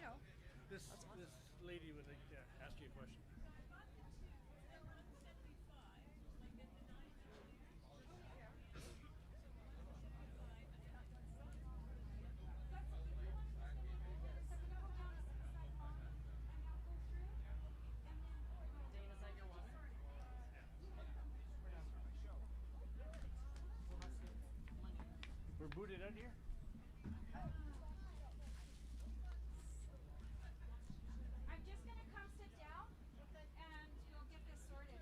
know. This lady would like to ask you a question. Dana's at your water. We're booted out here. I'm just going to come sit down and you'll get this sorted.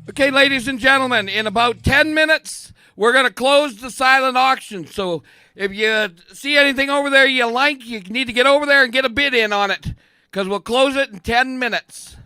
Okay, ladies and gentlemen, in about 10 minutes, we're going to close the silent auction. So if you see anything over there you like, you need to get over there and get a bid in on it because we'll close it in 10 minutes.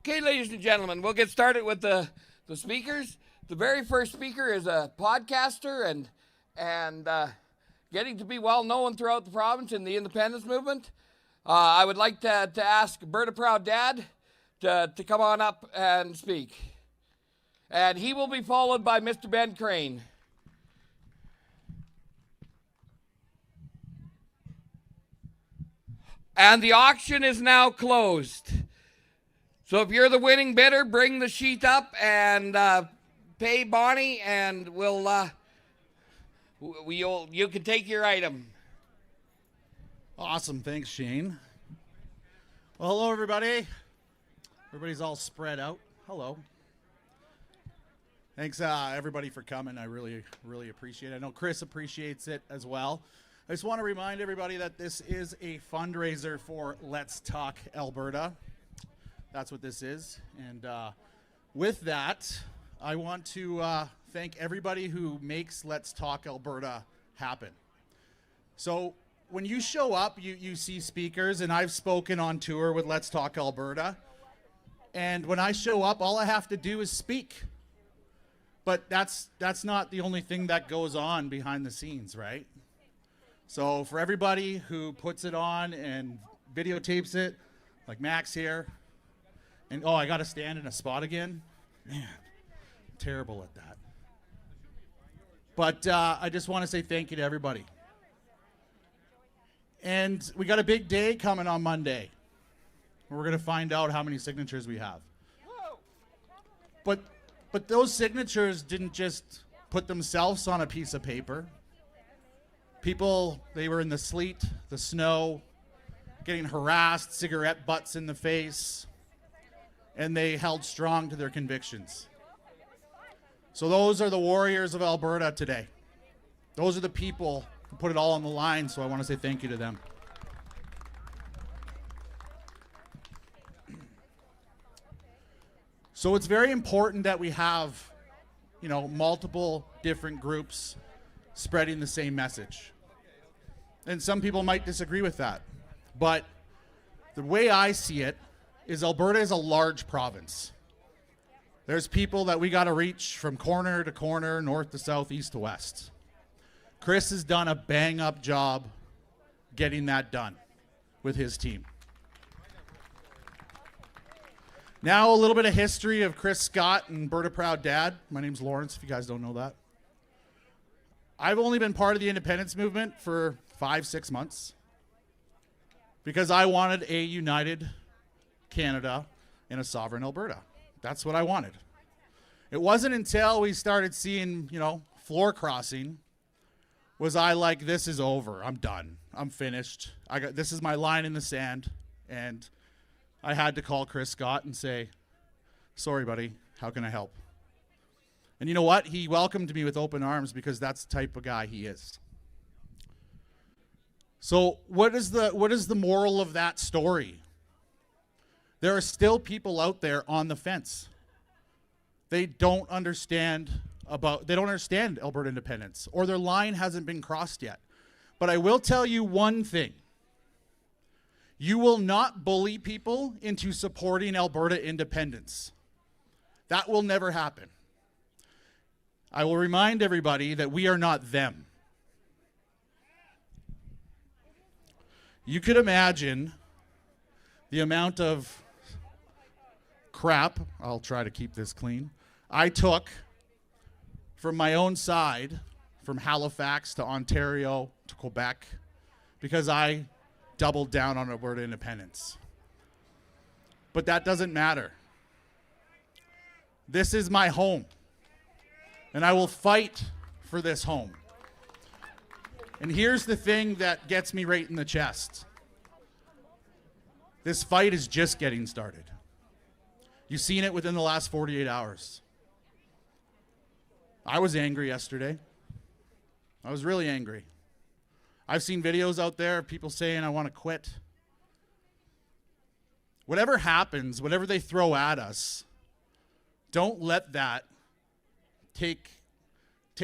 Okay, ladies and gentlemen, we'll get started with the speakers. The very first speaker is a podcaster and getting to be well known throughout the province in the independence movement. I would like to ask Berta Proud Dad to come on up and speak. And he will be followed by Mr. Ben Crane. And the auction is now closed. So if you're the winning bidder, bring the sheet up and pay Bonnie, and you can take your item. Awesome. Thanks, Shane. Well, hello, everybody. Everybody's all spread out. Hello. Thanks, everybody, for coming. I really, really appreciate it. I know Chris appreciates it as well. I just want to remind everybody that this is a fundraiser for Let's Talk Alberta. That's what this is. And with that, I want to thank everybody who makes Let's Talk Alberta happen. So when you show up, you see speakers, and I've spoken on tour with Let's Talk Alberta. And when I show up, all I have to do is speak. But that's not the only thing that goes on behind the scenes, right? So for everybody who puts it on and videotapes it, like Max here, and I got to stand in a spot again. Man, I'm terrible at that. But I just want to say thank you to everybody. And we got a big day coming on Monday. We're going to find out how many signatures we have. But those signatures didn't just put themselves on a piece of paper. People, they were in the sleet, the snow, getting harassed, cigarette butts in the face, and they held strong to their convictions. So those are the warriors of Alberta today. Those are the people who put it all on the line, so I want to say thank you to them. So it's very important that we have, multiple different groups spreading the same message. And some people might disagree with that. But the way I see it is Alberta is a large province. There's people that we got to reach from corner to corner, north to south, east to west. Chris has done a bang-up job getting that done with his team. Now a little bit of history of Chris Scott and Berta Proud Dad. My name's Lawrence, if you guys don't know that. I've only been part of the independence movement for 5-6 months because I wanted a united Canada and a sovereign Alberta. That's what I wanted. It wasn't until we started seeing, floor crossing was I like, this is over. I'm done. I'm finished. This is my line in the sand. And I had to call Chris Scott and say, sorry, buddy, how can I help? And you know what? He welcomed me with open arms because that's the type of guy he is. So what is the moral of that story? There are still people out there on the fence. They don't understand Alberta independence, or their line hasn't been crossed yet. But I will tell you one thing. You will not bully people into supporting Alberta independence. That will never happen. I will remind everybody that we are not them. You could imagine the amount of crap, I'll try to keep this clean, I took from my own side, from Halifax to Ontario to Quebec, because I doubled down on Alberta independence. But that doesn't matter. This is my home, and I will fight for this home. And here's the thing that gets me right in the chest. This fight is just getting started. You've seen it within the last 48 hours. I was angry yesterday. I was really angry. I've seen videos out there of people saying, I want to quit. Whatever happens, whatever they throw at us, don't let that take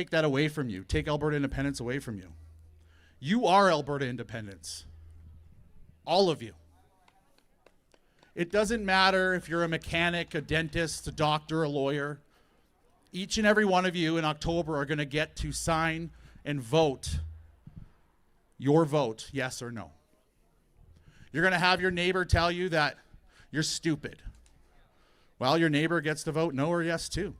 that away from you. Take Alberta independence away from you. You are Alberta independence. All of you. It doesn't matter if you're a mechanic, a dentist, a doctor, a lawyer. Each and every one of you in October are going to get to sign and vote your vote, yes or no. You're going to have your neighbor tell you that you're stupid. Well, your neighbor gets to vote no or yes too.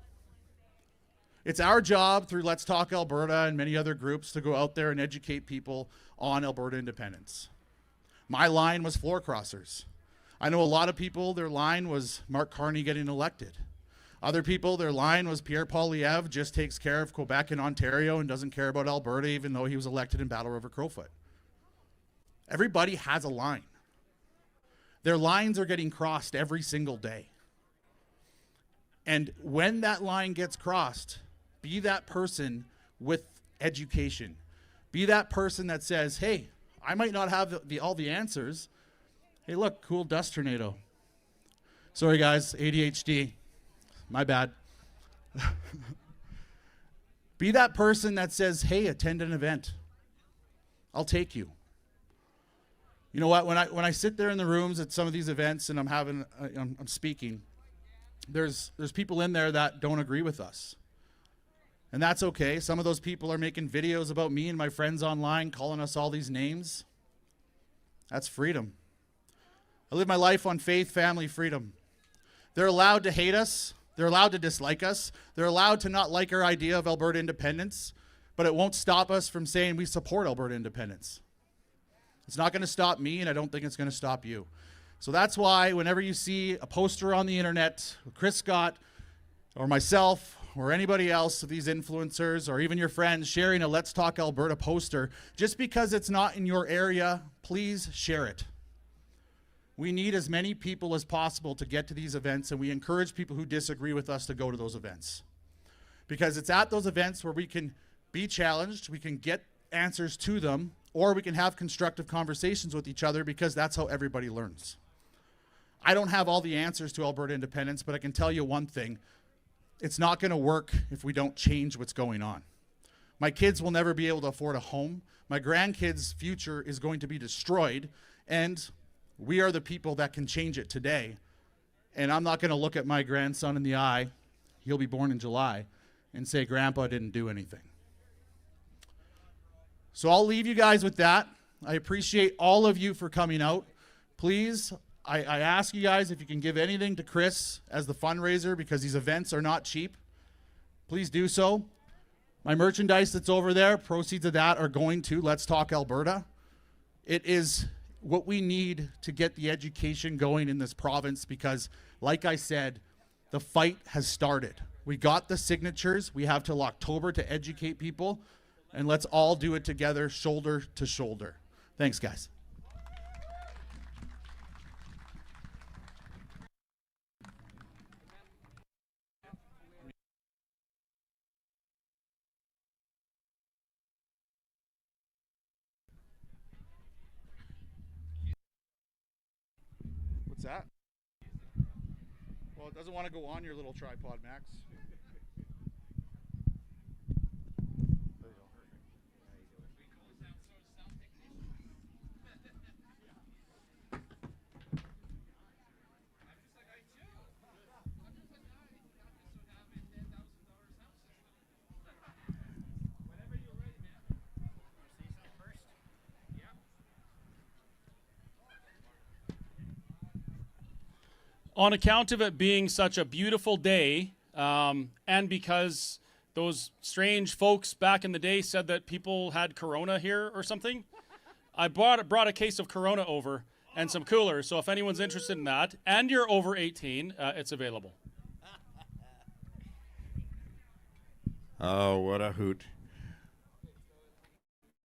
It's our job through Let's Talk Alberta and many other groups to go out there and educate people on Alberta independence. My line was floor crossers. I know a lot of people, their line was Mark Carney getting elected. Other people, their line was Pierre Poilievre just takes care of Quebec and Ontario and doesn't care about Alberta, even though he was elected in Battle River Crowfoot. Everybody has a line. Their lines are getting crossed every single day. And when that line gets crossed, be that person with education. Be that person that says, hey, I might not have all the answers. Hey, look, cool dust tornado. Sorry, guys, ADHD. My bad. Be that person that says, hey, attend an event. I'll take you. You know what? When I sit there in the rooms at some of these events and I'm speaking, there's people in there that don't agree with us. And that's okay. Some of those people are making videos about me and my friends online, calling us all these names. That's freedom. I live my life on faith, family, freedom. They're allowed to hate us. They're allowed to dislike us. They're allowed to not like our idea of Alberta independence, but it won't stop us from saying we support Alberta independence. It's not going to stop me, and I don't think it's going to stop you. So that's why whenever you see a poster on the internet, Chris Scott or myself or anybody else of these influencers or even your friends sharing a Let's Talk Alberta poster, just because it's not in your area, please share it. We need as many people as possible to get to these events, and we encourage people who disagree with us to go to those events. Because it's at those events where we can be challenged, we can get answers to them, or we can have constructive conversations with each other, because that's how everybody learns. I don't have all the answers to Alberta independence, but I can tell you one thing. It's not going to work if we don't change what's going on. My kids will never be able to afford a home. My grandkids' future is going to be destroyed, and we are the people that can change it today. And I'm not going to look at my grandson in the eye, he'll be born in July, and say, Grandpa didn't do anything. So I'll leave you guys with that. I appreciate all of you for coming out. Please, I ask you guys if you can give anything to Chris as the fundraiser, because these events are not cheap. Please do so. My merchandise that's over there, proceeds of that are going to Let's Talk Alberta. It is what we need to get the education going in this province, because, like I said, the fight has started. We got the signatures. We have till October to educate people, and let's all do it together, shoulder to shoulder. Thanks, guys. What's that? Well, it doesn't want to go on your little tripod, Max. There you go. On account of it being such a beautiful day, and because those strange folks back in the day said that people had Corona here or something, I brought a case of Corona over and some coolers. So if anyone's interested in that, and you're over 18, it's available. Oh, what a hoot.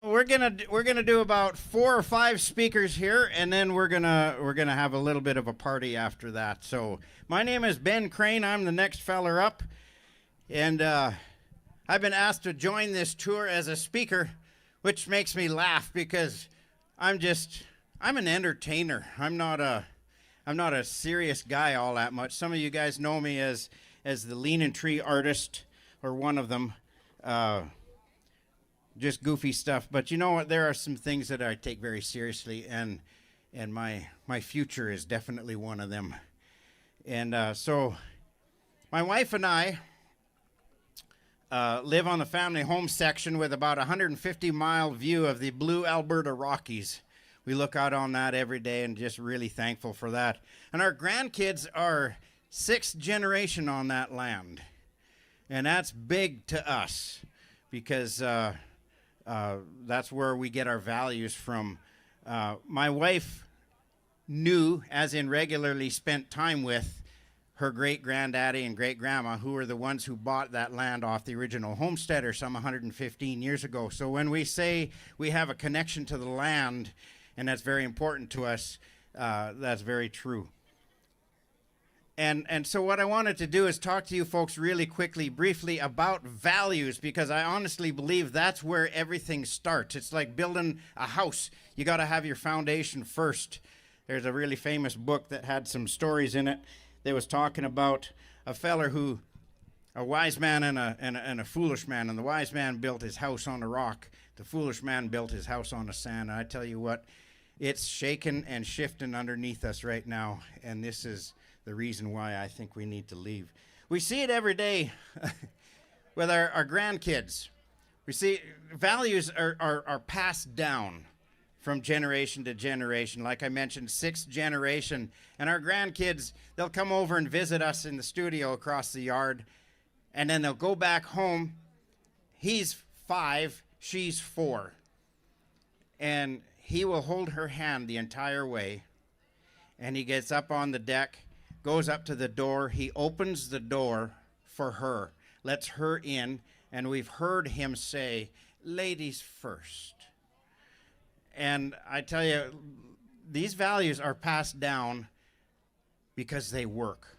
We're gonna do about 4 or 5 speakers here, and then we're gonna have a little bit of a party after that. So my name is Ben Crane. I'm the next feller up, and I've been asked to join this tour as a speaker, which makes me laugh because I'm an entertainer. I'm not a serious guy all that much. Some of you guys know me as the Leanin' Tree artist, or one of them. Just goofy stuff, but you know what? There are some things that I take very seriously, and and my future is definitely one of them. And so my wife and I live on the family home section with about a 150-mile view of the blue Alberta Rockies. We look out on that every day and just really thankful for that. And our grandkids are 6th generation on that land. And that's big to us because that's where we get our values from. My wife knew, as in regularly spent time with, her great-granddaddy and great-grandma, who were the ones who bought that land off the original homesteader some 115 years ago. So when we say we have a connection to the land, and that's very important to us, that's very true. And so what I wanted to do is talk to you folks really quickly, briefly about values, because I honestly believe that's where everything starts. It's like building a house. You got to have your foundation first. There's a really famous book that had some stories in it that was talking about a feller who, a wise man and a foolish man, and the wise man built his house on a rock. The foolish man built his house on the sand. And I tell you what, it's shaking and shifting underneath us right now, and this is the reason why I think we need to leave. We see it every day with our grandkids. We see values are passed down from generation to generation. Like I mentioned, 6th generation. And our grandkids, they'll come over and visit us in the studio across the yard, and then they'll go back home. He's 5, she's 4. And he will hold her hand the entire way. And he gets up on the deck, goes up to the door. He opens the door for her, lets her in, and we've heard him say, "Ladies first." And I tell you, these values are passed down because they work.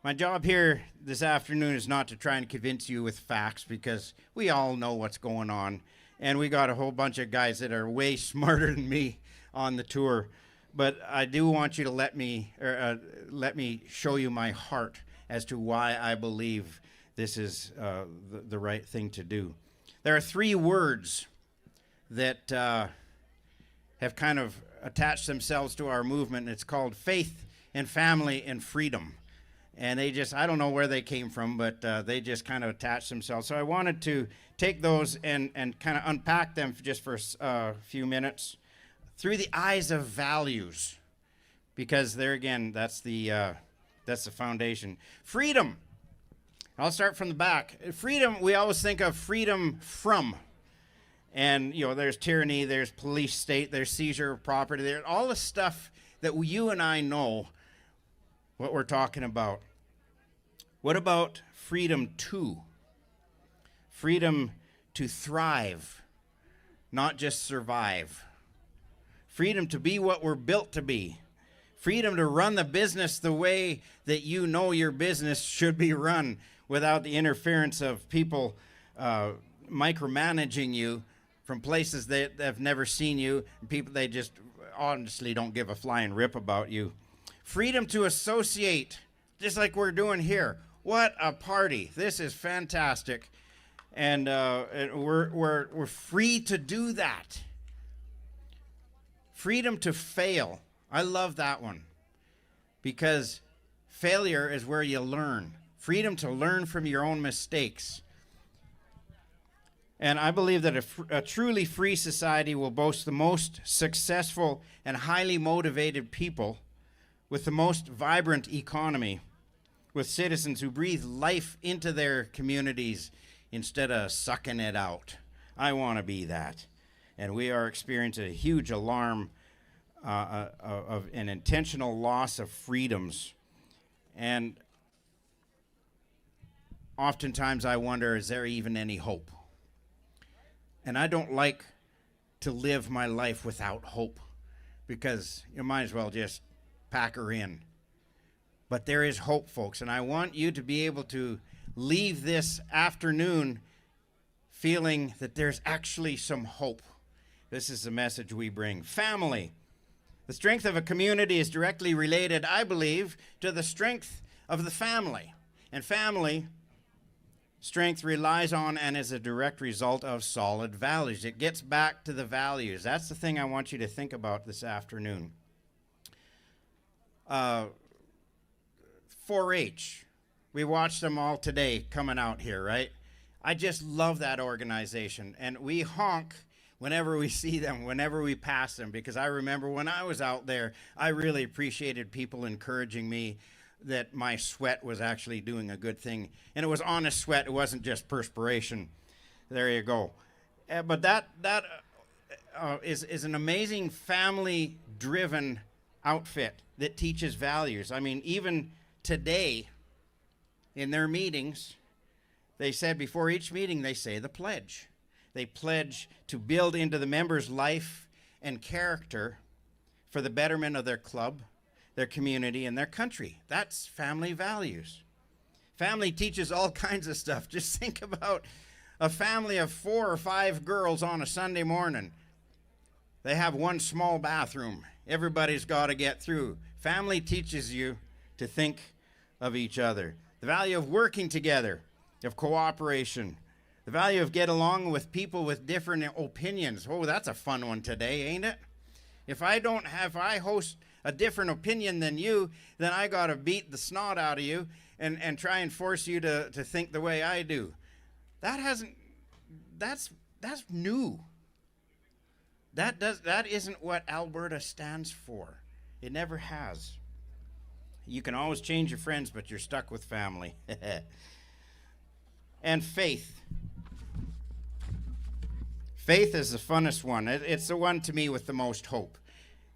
My job here this afternoon is not to try and convince you with facts, because we all know what's going on. And we got a whole bunch of guys that are way smarter than me on the tour. But I do want you to let me show you my heart as to why I believe this is the right thing to do. There are 3 words that have kind of attached themselves to our movement. It's called faith and family and freedom. And they just, I don't know where they came from, but they just kind of attached themselves. So I wanted to take those and kind of unpack them just for a few minutes through the eyes of values, because there again, that's the foundation. Freedom. I'll start from the back. Freedom, we always think of freedom from. And, you know, there's tyranny, there's police state, there's seizure of property, there's all the stuff that you and I know what we're talking about. What about freedom to? Freedom to thrive, not just survive. Freedom to be what we're built to be. Freedom to run the business the way that you know your business should be run, without the interference of people micromanaging you from places that have never seen you, and people they just honestly don't give a flying rip about you. Freedom to associate, just like we're doing here. What a party. This is fantastic. And we're free to do that. Freedom to fail. I love that one, because failure is where you learn. Freedom to learn from your own mistakes. And I believe that a truly free society will boast the most successful and highly motivated people, with the most vibrant economy, with citizens who breathe life into their communities instead of sucking it out. I want to be that. And we are experiencing a huge alarm of an intentional loss of freedoms. And oftentimes I wonder, is there even any hope? And I don't like to live my life without hope, because you might as well just pack her in. But there is hope, folks, and I want you to be able to leave this afternoon feeling that there's actually some hope. This is the message we bring. Family. The strength of a community is directly related, I believe, to the strength of the family. And family Strength relies on and is a direct result of solid values. It gets back to the values. That's the thing I want you to think about this afternoon. 4-H. We watched them all today coming out here, right? I just love that organization. And we honk whenever we see them, whenever we pass them, because I remember when I was out there, I really appreciated people encouraging me that my sweat was actually doing a good thing. And it was honest sweat. It wasn't just perspiration. There you go. But that is an amazing family-driven outfit that teaches values. I mean, even today in their meetings, they said before each meeting, they say the pledge. They pledge to build into the members' life and character for the betterment of their club, their community, and their country. That's family values. Family teaches all kinds of stuff. Just think about a family of 4 or 5 girls on a Sunday morning. They have one small bathroom. Everybody's got to get through. Family teaches you to think of each other. The value of working together, of cooperation. The value of get along with people with different opinions. Oh, that's a fun one today, ain't it? If I host a different opinion than you, then I got to beat the snot out of you and try and force you to think the way I do. That's new. That isn't what Alberta stands for. It never has. You can always change your friends, but you're stuck with family. And faith. Faith is the funnest one. It's the one to me with the most hope.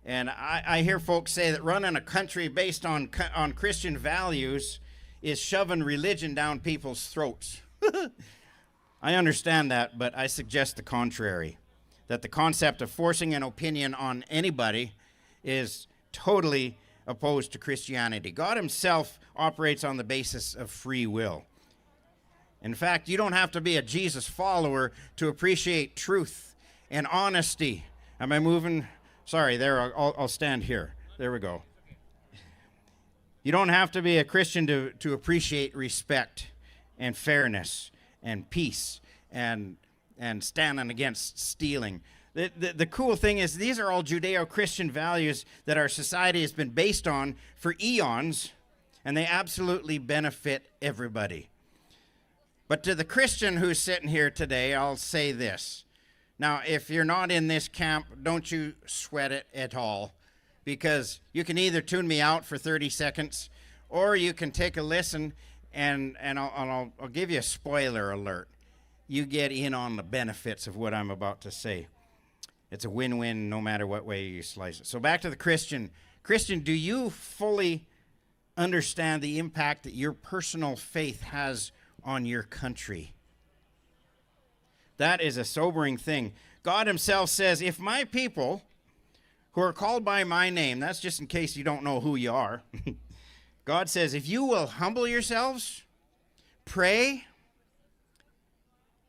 And I hear folks say that running a country based on Christian values is shoving religion down people's throats. I understand that, but I suggest the contrary. That the concept of forcing an opinion on anybody is totally opposed to Christianity. God himself operates on the basis of free will. In fact, you don't have to be a Jesus follower to appreciate truth and honesty. Am I moving? Sorry, there, I'll stand here. There we go. You don't have to be a Christian to appreciate respect and fairness and peace and standing against stealing. The cool thing is these are all Judeo-Christian values that our society has been based on for eons, and they absolutely benefit everybody. But to the Christian who's sitting here today, I'll say this. Now, if you're not in this camp, don't you sweat it at all, because you can either tune me out for 30 seconds, or you can take a listen, and I'll give you a spoiler alert. You get in on the benefits of what I'm about to say. It's a win-win no matter what way you slice it. So back to the Christian. Christian, do you fully understand the impact that your personal faith has on your country? That is a sobering thing. God himself says, if my people who are called by my name, that's just in case you don't know who you are. God says, if you will humble yourselves, pray,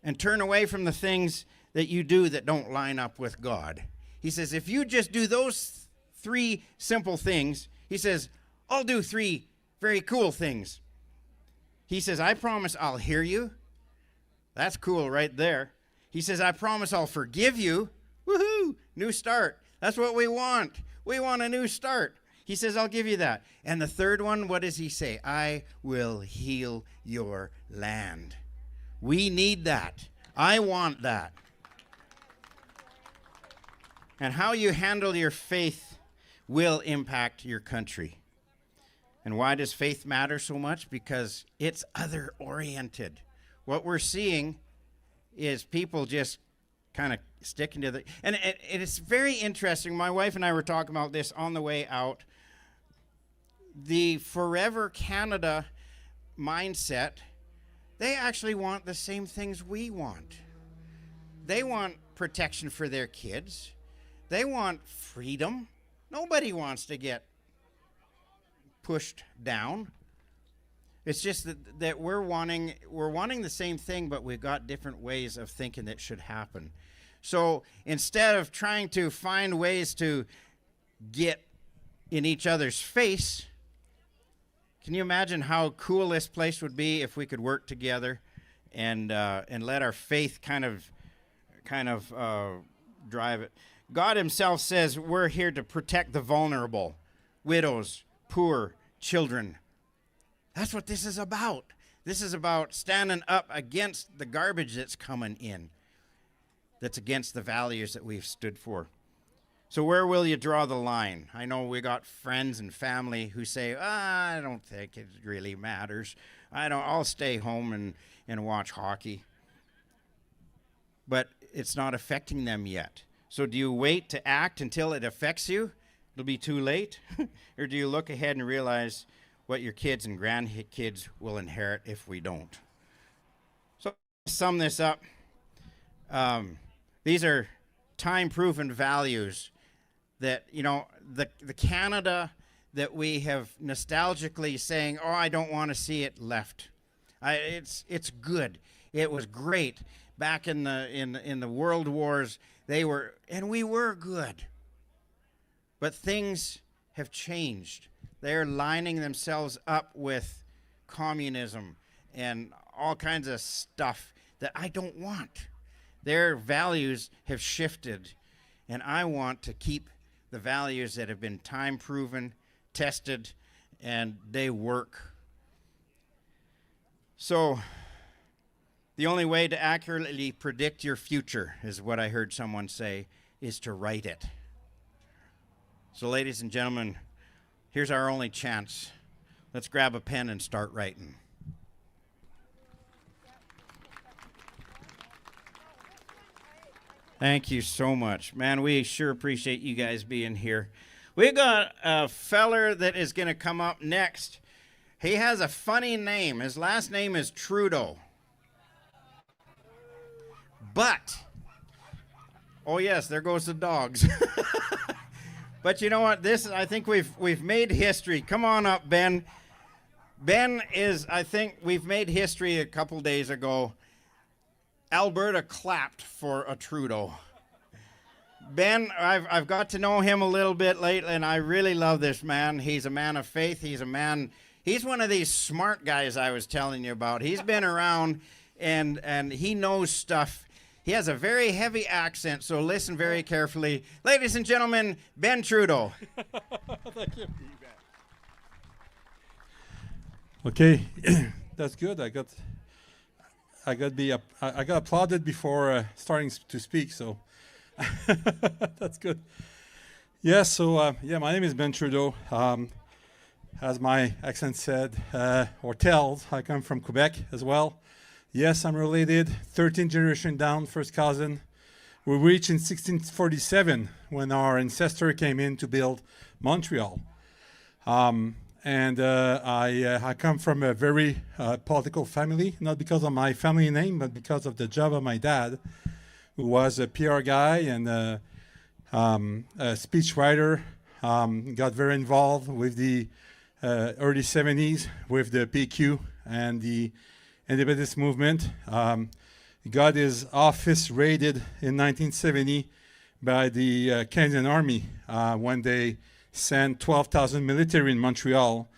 and turn away from the things that you do that don't line up with God. He says, if you just do those 3 simple things, he says, I'll do 3 very cool things. He says, I promise I'll hear you. That's cool right there. He says, I promise I'll forgive you. Woohoo! New start. That's what we want. We want a new start. He says, I'll give you that. And the third one, what does he say? I will heal your land. We need that. I want that. And how you handle your faith will impact your country. And why does faith matter so much? Because it's other-oriented. What we're seeing is people just kind of sticking to the... And it's very interesting. My wife and I were talking about this on the way out. The Forever Canada mindset, they actually want the same things we want. They want protection for their kids. They want freedom. Nobody wants to get pushed down. It's just that we're wanting the same thing, but we've got different ways of thinking that should happen. So instead of trying to find ways to get in each other's face, can you imagine how cool this place would be if we could work together and let our faith kind of drive it. God himself says we're here to protect the vulnerable, widows, poor, children. That's what this is about. This is about standing up against the garbage that's coming in, that's against the values that we've stood for. So where will you draw the line? I know we got friends and family who say, I don't think it really matters. I'll stay home and watch hockey. But it's not affecting them yet. So do you wait to act until it affects you? It'll be too late? Or do you look ahead and realize what your kids and grandkids will inherit if we don't? So to sum this up, these are time-proven values that, the Canada that we have nostalgically saying, I don't want to see it left. It's good. It was great. Back in the world wars, we were good. But things have changed. They're lining themselves up with communism and all kinds of stuff that I don't want. Their values have shifted, and I want to keep the values that have been time-proven, tested, and they work. So the only way to accurately predict your future, is what I heard someone say, is to write it. So ladies and gentlemen, here's our only chance. Let's grab a pen and start writing. Thank you so much. Man, we sure appreciate you guys being here. We got a feller that is going to come up next. He has a funny name. His last name is Trudeau. But, oh yes, there goes the dogs. But you know what? I think we've made history. Come on up, Ben. Ben I think we've made history a couple days ago. Alberta clapped for a Trudeau. Ben, I've got to know him a little bit lately, and I really love this man. He's a man of faith. He's one of these smart guys I was telling you about. He's been around, and he knows stuff. He has a very heavy accent, so listen very carefully. Ladies and gentlemen, Ben Trudeau. Thank you. Okay, that's good. I got applauded before starting to speak, so that's good. Yeah, so my name is Ben Trudeau. As my accent said, or tells, I come from Quebec as well. Yes, I'm related, 13th generation down, first cousin. We reached in 1647 when our ancestor came in to build Montreal. I come from a very political family, not because of my family name, but because of the job of my dad, who was a PR guy and a speech writer. Got very involved with the early 70s with the PQ and the independence movement. Got his office raided in 1970 by the Canadian Army when they sent 12,000 military in Montreal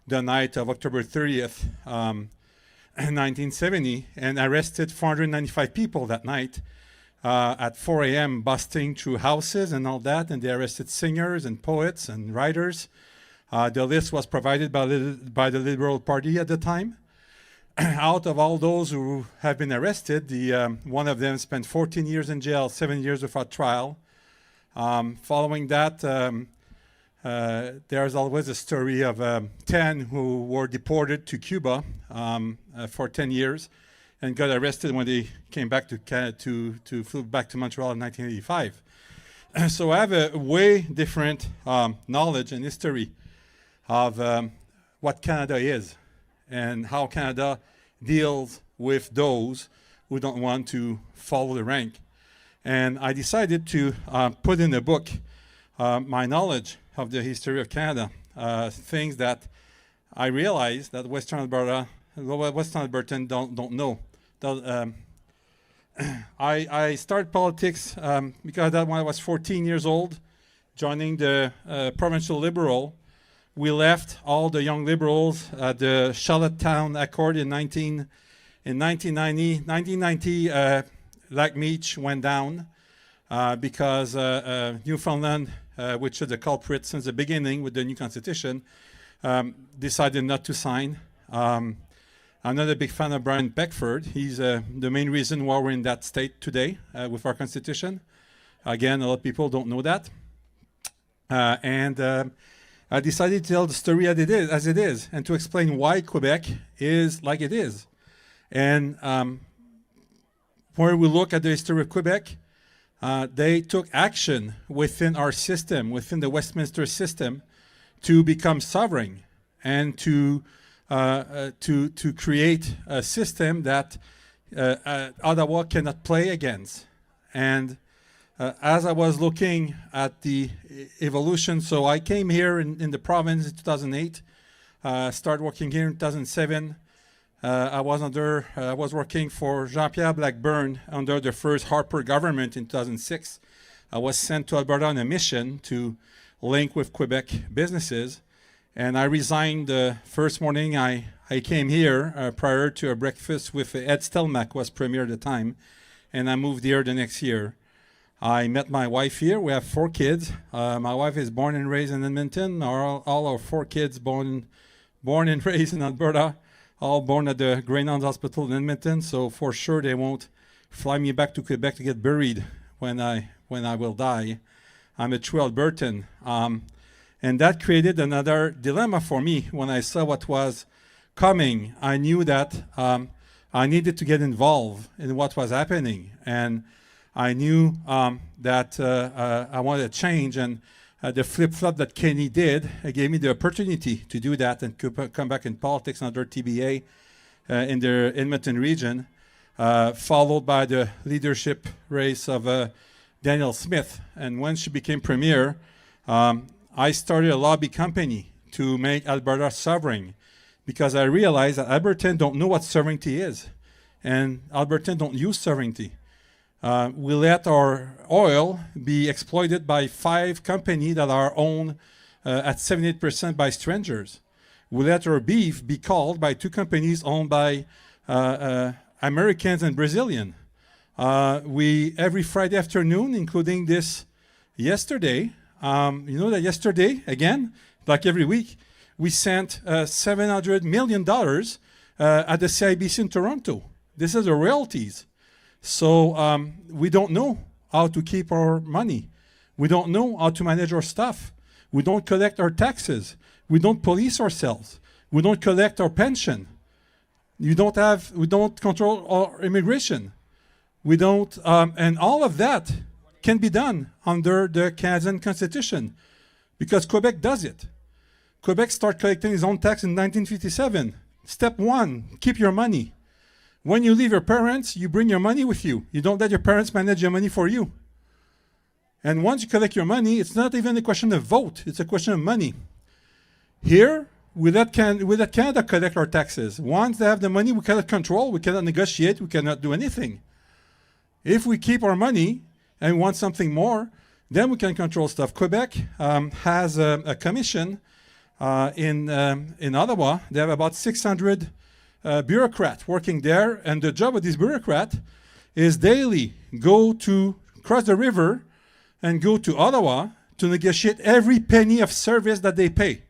the night of October 30th, 1970, and arrested 495 people that night at 4 a.m., busting through houses and all that, and they arrested singers and poets and writers. The list was provided by the Liberal Party at the time. Out of all those who have been arrested, one of them spent 14 years in jail, 7 years without trial. Following that, there's always a story of 10 who were deported to Cuba for 10 years and got arrested when they came back to flew back to Montreal in 1985. So I have a way different knowledge and history of what Canada is and how Canada deals with those who don't want to follow the rank. And I decided to put in a book my knowledge of the history of Canada, things that I realized that Western Albertans don't know. I started politics because when I was 14 years old, joining the provincial Liberal. We left all the young Liberals at the Charlottetown Accord in In 1990, Lac Meech went down because Newfoundland, which is the culprit since the beginning with the new constitution, decided not to sign. I'm not a big fan of Brian Beckford. He's the main reason why we're in that state today with our constitution. Again, a lot of people don't know that. And I decided to tell the story as it is, and to explain why Quebec is like it is. And where we look at the history of Quebec, they took action within our system, within the Westminster system, to become sovereign and to create a system that Ottawa cannot play against. And as I was looking at the evolution, so I came here in the province in 2008, started working here in 2007. I was working for Jean-Pierre Blackburn under the first Harper government in 2006. I was sent to Alberta on a mission to link with Quebec businesses, and I resigned the first morning I came here prior to a breakfast with Ed Stelmach, who was premier at the time, and I moved here the next year. I met my wife here. We have 4 kids. My wife is born and raised in Edmonton. All our 4 kids born and raised in Alberta, all born at the Greyhound Hospital in Edmonton. So for sure they won't fly me back to Quebec to get buried when I will die. I'm a true Albertan. And that created another dilemma for me when I saw what was coming. I knew that I needed to get involved in what was happening. And I knew that I wanted to change, and the flip-flop that Kenny did gave me the opportunity to do that and come back in politics under TBA in the Edmonton region, followed by the leadership race of Danielle Smith. And when she became premier, I started a lobby company to make Alberta sovereign, because I realized that Albertans don't know what sovereignty is, and Albertans don't use sovereignty. We let our oil be exploited by 5 companies that are owned at 78% by strangers. We let our beef be called by 2 companies owned by Americans and Brazilians. Every Friday afternoon, including this yesterday, you know that yesterday, again, like every week, we sent $700 million at the CIBC in Toronto. This is the royalties. So we don't know how to keep our money. We don't know how to manage our stuff. We don't collect our taxes. We don't police ourselves. We don't collect our pension. We don't control our immigration. We don't, and all of that can be done under the Canadian Constitution, because Quebec does it. Quebec started collecting its own tax in 1957. Step 1, keep your money. When you leave your parents, you bring your money with you. You don't let your parents manage your money for you. And once you collect your money, it's not even a question of vote. It's a question of money. Here, we let Canada collect our taxes. Once they have the money, we cannot control, we cannot negotiate, we cannot do anything. If we keep our money and want something more, then we can control stuff. Quebec has a commission in Ottawa. They have about 600 bureaucrats working there, and the job of this bureaucrat is daily cross the river and go to Ottawa to negotiate every penny of service that they pay.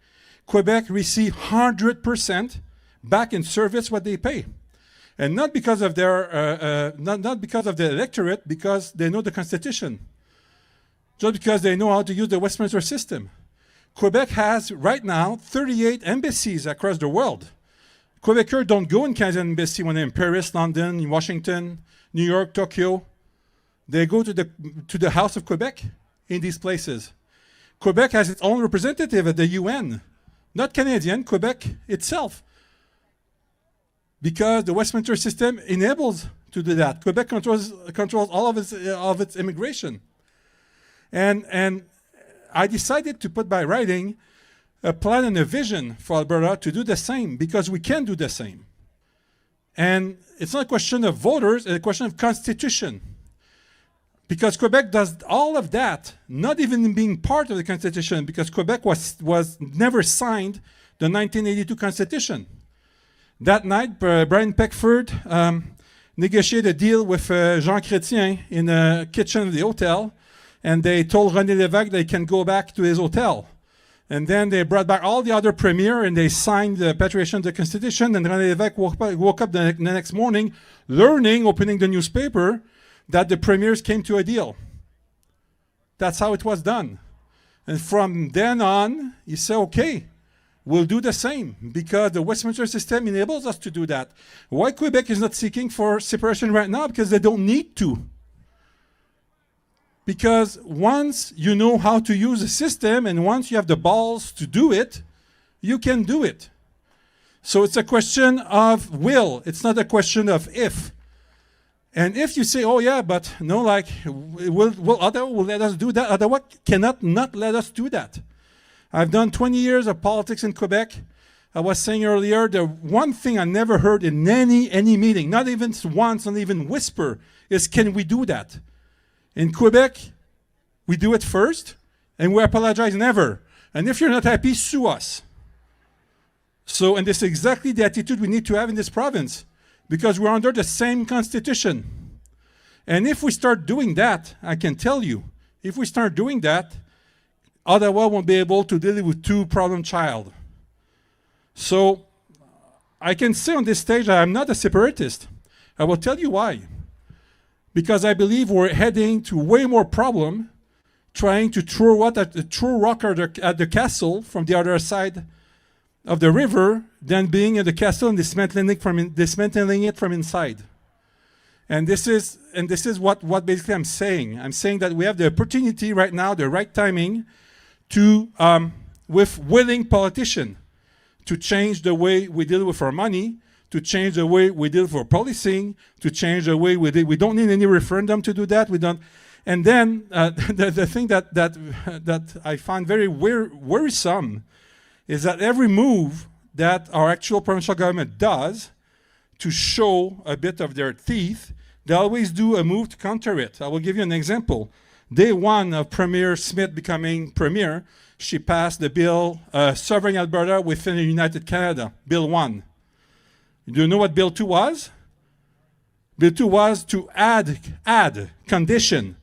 Quebec receive 100% back in service what they pay, and not because of their not because of the electorate, because they know the Constitution, just because they know how to use the Westminster system. Quebec has right now 38 embassies across the world. Quebecers don't go in Canadian embassy when they're in Paris, London, Washington, New York, Tokyo. They go to the House of Quebec in these places. Quebec has its own representative at the UN, not Canadian, Quebec itself, because the Westminster system enables to do that. Quebec controls all of its immigration, and I decided to put by writing a plan and a vision for Alberta to do the same, because we can do the same. And it's not a question of voters, it's a question of constitution. Because Quebec does all of that, not even being part of the Constitution, because Quebec was never signed the 1982 Constitution. That night, Brian Peckford negotiated a deal with Jean Chrétien in the kitchen of the hotel, and they told René Lévesque they can go back to his hotel. And then they brought back all the other premiers, and they signed the patriation of the Constitution, and René Lévesque woke up the next morning learning, opening the newspaper, that the premiers came to a deal. That's how it was done. And from then on, he said, okay, we'll do the same, because the Westminster system enables us to do that. Why Quebec is not seeking for separation right now? Because they don't need to. Because once you know how to use the system and once you have the balls to do it, you can do it. So it's a question of will. It's not a question of if. And if you say, oh yeah, but no, like, will Ottawa will let us do that? Ottawa cannot not let us do that. I've done 20 years of politics in Quebec. I was saying earlier, the one thing I never heard in any meeting, not even once, not even whisper, is can we do that? In Quebec, we do it first, and we apologize never. And if you're not happy, sue us. So, and this is exactly the attitude we need to have in this province, because we're under the same constitution. And if we start doing that, I can tell you, if we start doing that, Ottawa won't be able to deal with two problem child. So, I can say on this stage I'm not a separatist. I will tell you why. Because I believe we're heading to way more problem trying to throw rock at the castle from the other side of the river than being at the castle and dismantling it from inside. And this is what basically I'm saying. I'm saying that we have the opportunity right now, the right timing, to with willing politicians to change the way we deal with our money, to change the way we deal with policing, to change the way we deal. We don't need any referendum to do that. We don't. And then the thing that I find very worrisome is that every move that our actual provincial government does to show a bit of their teeth, they always do a move to counter it. I will give you an example. Day one of Premier Smith becoming Premier, she passed the bill, Sovereign Alberta within a United Canada, Bill 1. Do you know what Bill 2 was? Bill 2 was to add condition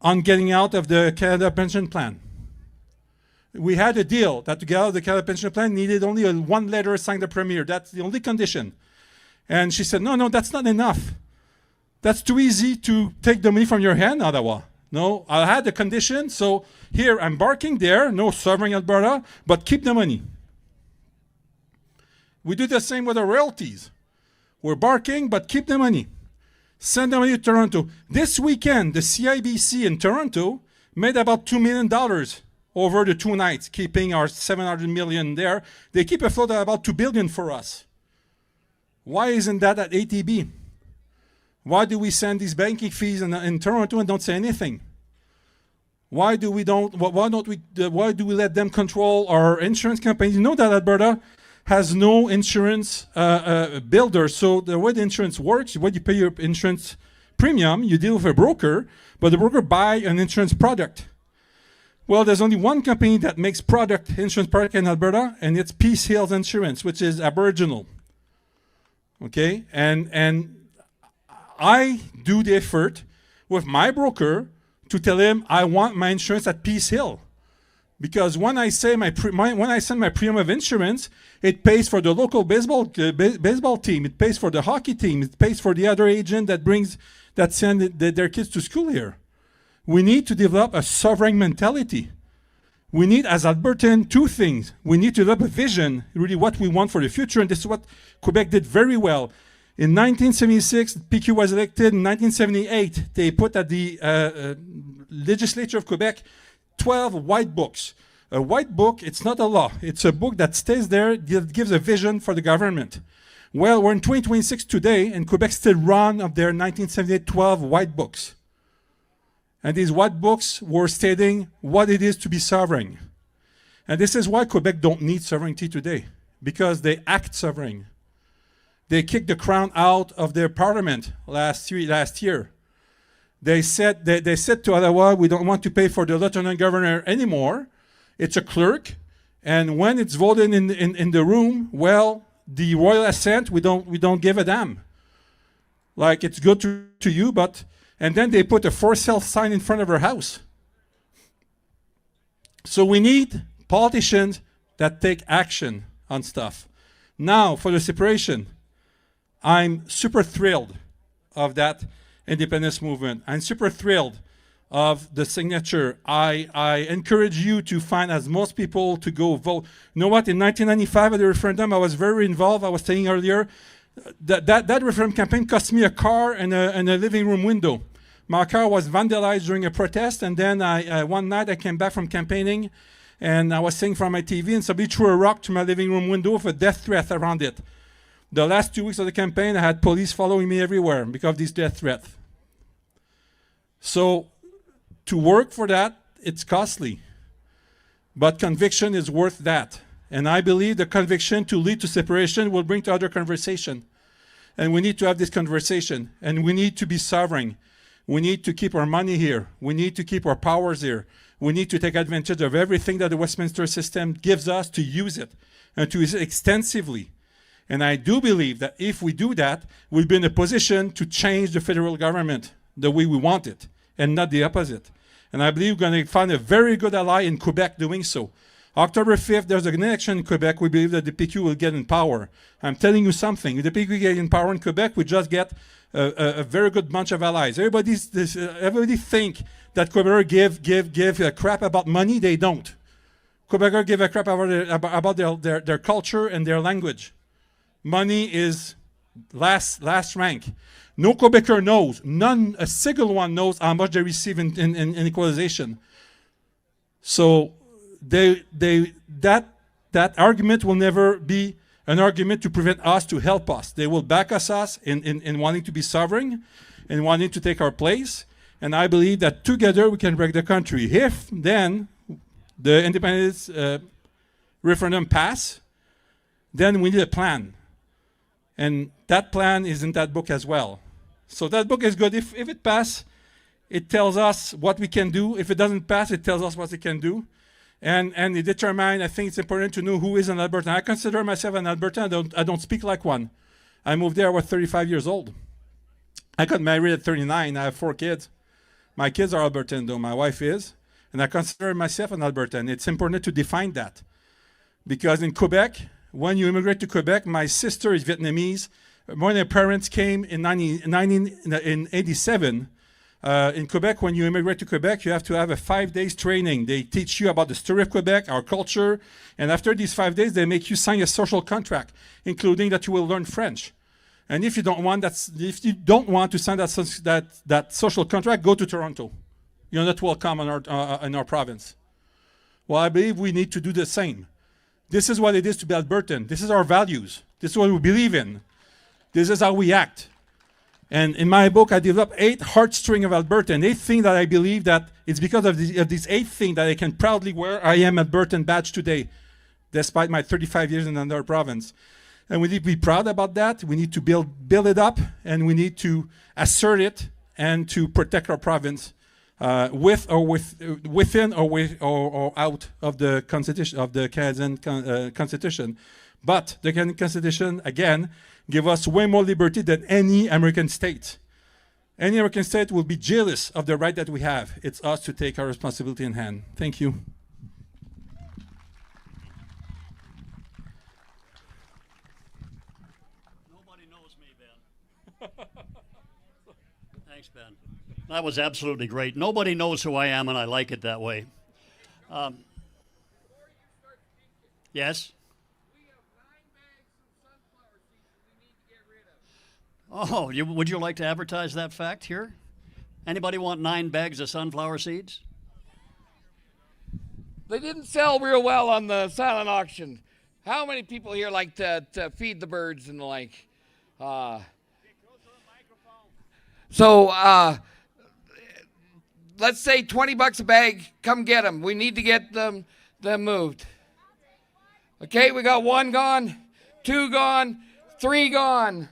on getting out of the Canada Pension Plan. We had a deal that to get out of the Canada Pension Plan needed only one letter signed the Premier. That's the only condition. And she said, no, that's not enough. That's too easy to take the money from your hand, Ottawa. No, I had the condition, so here, I'm barking there, no Sovereign Alberta, but keep the money. We do the same with our royalties. We're barking, but keep the money. Send the money to Toronto. This weekend, the CIBC in Toronto made about $2 million over the 2 nights, keeping our $700 million there. They keep afloat at about $2 billion for us. Why isn't that at ATB? Why do we send these banking fees in Toronto and don't say anything? Why do we let them control our insurance companies? You know that Alberta has no insurance builder. So the way the insurance works, when you pay your insurance premium, you deal with a broker, but the broker buy an insurance product. Well, there's only one company that makes insurance product in Alberta, and it's Peace Hills Insurance, which is Aboriginal. Okay, and I do the effort with my broker to tell him I want my insurance at Peace Hill, because when I say when I send my premium of insurance, it pays for the local baseball team, it pays for the hockey team, it pays for the other agent that send their kids to school here. We need to develop a sovereign mentality. We need, as Albertan, 2 things. We need to develop a vision, really what we want for the future, and this is what Quebec did very well. In 1976, PQ was elected. In 1978, they put at the legislature of Quebec 12 white books. A white book, it's not a law. It's a book that stays there, that gives a vision for the government. Well, we're in 2026 today, and Quebec still run of their 1978 12 white books. And these white books were stating what it is to be sovereign. And this is why Quebec don't need sovereignty today, because they act sovereign. They kicked the crown out of their parliament last year. They said to Ottawa, we don't want to pay for the lieutenant governor anymore. It's a clerk. And when it's voted in the room, well, the royal assent, we don't give a damn. Like, it's good to you, but, and then they put a for sale sign in front of her house. So we need politicians that take action on stuff. Now, for the separation, I'm super thrilled of that independence movement. I'm super thrilled of the signature. I encourage you to find as most people to go vote. You know what? In 1995 at the referendum, I was very involved. I was saying earlier that referendum campaign cost me a car and a living room window. My car was vandalized during a protest, and then one night I came back from campaigning, and I was sitting from my TV, and somebody threw a rock to my living room window with a death threat around it. The last 2 weeks of the campaign, I had police following me everywhere because of this death threat. So, to work for that, it's costly. But conviction is worth that. And I believe the conviction to lead to separation will bring to other conversation. And we need to have this conversation. And we need to be sovereign. We need to keep our money here. We need to keep our powers here. We need to take advantage of everything that the Westminster system gives us to use it. And to use it extensively. And I do believe that if we do that, we'll be in a position to change the federal government the way we want it, and not the opposite. And I believe we're going to find a very good ally in Quebec doing so. October 5th, there's an election in Quebec. We believe that the PQ will get in power. I'm telling you something. If the PQ get in power in Quebec, we just get a very good bunch of allies. Everybody think that Quebecers give a crap about money. They don't. Quebecers give a crap about their culture and their language. Money is last rank. No Quebecer knows, a single one knows how much they receive in equalization. So that argument will never be an argument to prevent us, to help us. They will back us in wanting to be sovereign and wanting to take our place. And I believe that together we can break the country. If then the independence referendum pass, then we need a plan. And that plan is in that book as well. So that book is good. If it passes, it tells us what we can do. If it doesn't pass, it tells us what we can do. And it determines, I think it's important to know who is an Albertan. I consider myself an Albertan. I don't speak like one. I moved there, I was 35 years old. I got married at 39. I have 4 kids. My kids are Albertan, though. My wife is. And I consider myself an Albertan. It's important to define that. Because in Quebec, when you immigrate to Quebec, my sister is Vietnamese. When her parents came in 1987, in Quebec, when you immigrate to Quebec, you have to have a 5 days training. They teach you about the story of Quebec, our culture, and after these 5 days, they make you sign a social contract, including that you will learn French. And if you don't want to sign that social contract, go to Toronto. You're not welcome in our province. Well, I believe we need to do the same. This is what it is to be Albertan. This is our values. This is what we believe in. This is how we act. And in my book, I developed 8 heartstrings of Alberta, and 8 things that I believe that it's because of these 8 things that I can proudly wear I am Albertan badge today, despite my 35 years in another province. And we need to be proud about that. We need to build it up, and we need to assert it and to protect our province within or out of the constitution of the Canadian Constitution. But the Canadian Constitution, again, give us way more liberty than any American state. Any American state will be jealous of the right that we have. It's us to take our responsibility in hand. Thank you. Nobody knows me, Ben. Thanks, Ben. That was absolutely great. Nobody knows who I am, and I like it that way. Yes? Oh, would you like to advertise that fact here? Anybody want 9 bags of sunflower seeds? They didn't sell real well on the silent auction. How many people here like to feed the birds and the like? So let's say $20 a bag. Come get them. We need to get them moved. Okay, we got 1 gone, 2 gone, 3 gone.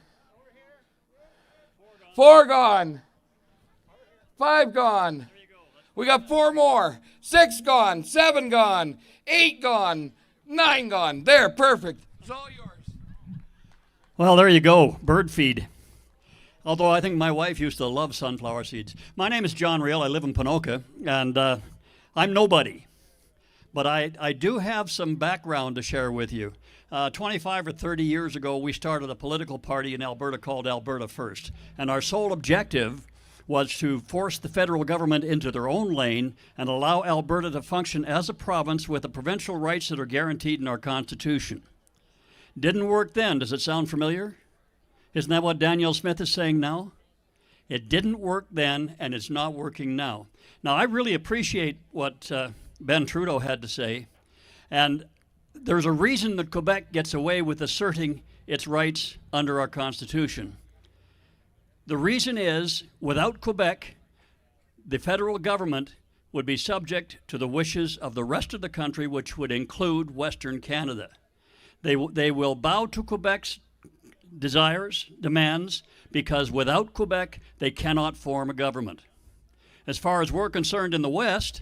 4 gone. 5 gone. We got 4 more. 6 gone. 7 gone. 8 gone. 9 gone. There, perfect. It's all yours. Well, there you go, bird feed. Although I think my wife used to love sunflower seeds. My name is John Real. I live in Ponoka, and I'm nobody. But I do have some background to share with you. 25 or 30 years ago, we started a political party in Alberta called Alberta First. And our sole objective was to force the federal government into their own lane and allow Alberta to function as a province with the provincial rights that are guaranteed in our Constitution. Didn't work then. Does it sound familiar? Isn't that what Danielle Smith is saying now? It didn't work then, and it's not working now. Now, I really appreciate what Ben Trudeau had to say, and there's a reason that Quebec gets away with asserting its rights under our Constitution. The reason is, without Quebec, the federal government would be subject to the wishes of the rest of the country, which would include Western Canada. They will bow to Quebec's desires, demands, because without Quebec, they cannot form a government. As far as we're concerned in the West,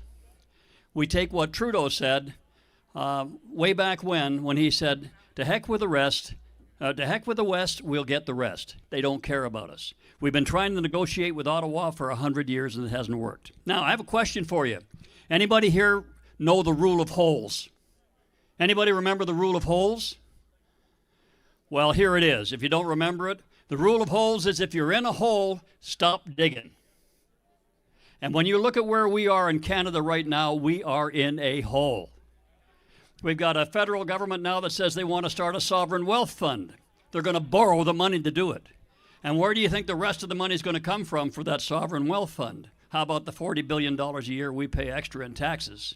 we take what Trudeau said way back when he said, to heck with the rest, to heck with the West, we'll get the rest. They don't care about us. We've been trying to negotiate with Ottawa for 100 years and it hasn't worked. Now, I have a question for you. Anybody here know the rule of holes? Anybody remember the rule of holes? Well, here it is. If you don't remember it, the rule of holes is if you're in a hole, stop digging. And when you look at where we are in Canada right now, we are in a hole. We've got a federal government now that says they want to start a sovereign wealth fund. They're going to borrow the money to do it. And where do you think the rest of the money is going to come from for that sovereign wealth fund? How about the $40 billion a year we pay extra in taxes?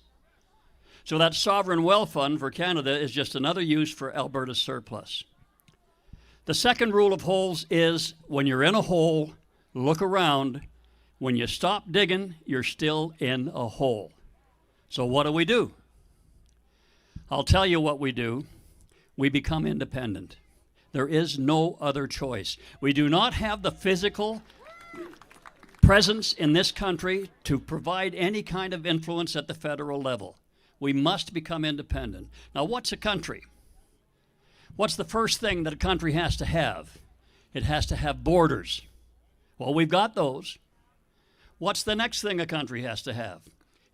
So that sovereign wealth fund for Canada is just another use for Alberta's surplus. The second rule of holes is when you're in a hole, look around. When you stop digging, you're still in a hole. So what do? I'll tell you what we do. We become independent. There is no other choice. We do not have the physical presence in this country to provide any kind of influence at the federal level. We must become independent. Now, what's a country? What's the first thing that a country has to have? It has to have borders. Well, we've got those. What's the next thing a country has to have?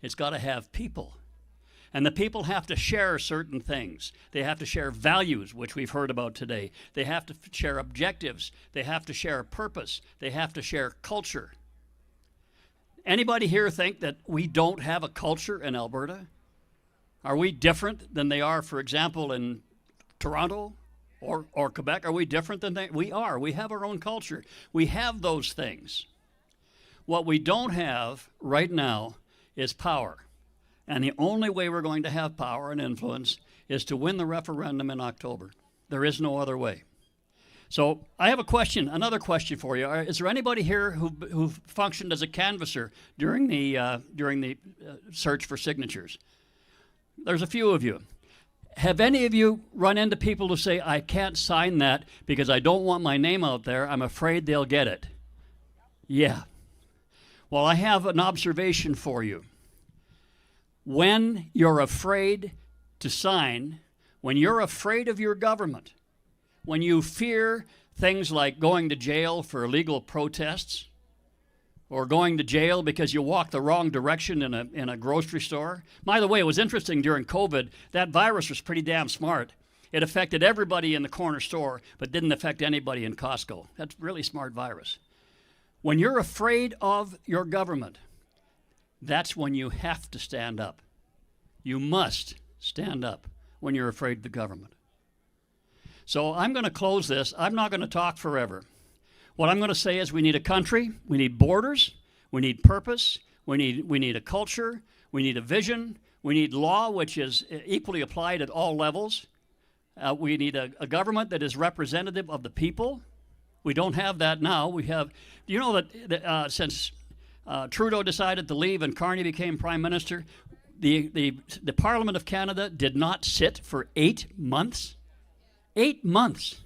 It's got to have people. And the people have to share certain things. They have to share values, which we've heard about today. They have to share objectives. They have to share purpose. They have to share culture. Anybody here think that we don't have a culture in Alberta? Are we different than they are, for example, in Toronto or Quebec? Are we different than they? We are. We have our own culture. We have those things. What we don't have right now is power. And the only way we're going to have power and influence is to win the referendum in October. There is no other way. So I have a question, another question for you. Is there anybody here who functioned as a canvasser during the search for signatures? There's a few of you. Have any of you run into people who say, I can't sign that because I don't want my name out there. I'm afraid they'll get it. Yeah. Well, I have an observation for you. When you're afraid to sign, when you're afraid of your government, when you fear things like going to jail for illegal protests or going to jail because you walked the wrong direction in a grocery store. By the way, it was interesting during COVID, that virus was pretty damn smart. It affected everybody in the corner store, but didn't affect anybody in Costco. That's a really smart virus. When you're afraid of your government, that's when you have to stand up. You must stand up when you're afraid of the government. So I'm going to close this. I'm not going to talk forever. What I'm going to say is we need a country, we need borders, we need purpose, we need a culture, we need a vision, we need law which is equally applied at all levels. We need a government that is representative of the people. We don't have that now. We have, you know that since Trudeau decided to leave and Carney became Prime Minister, the Parliament of Canada did not sit for 8 months. 8 months.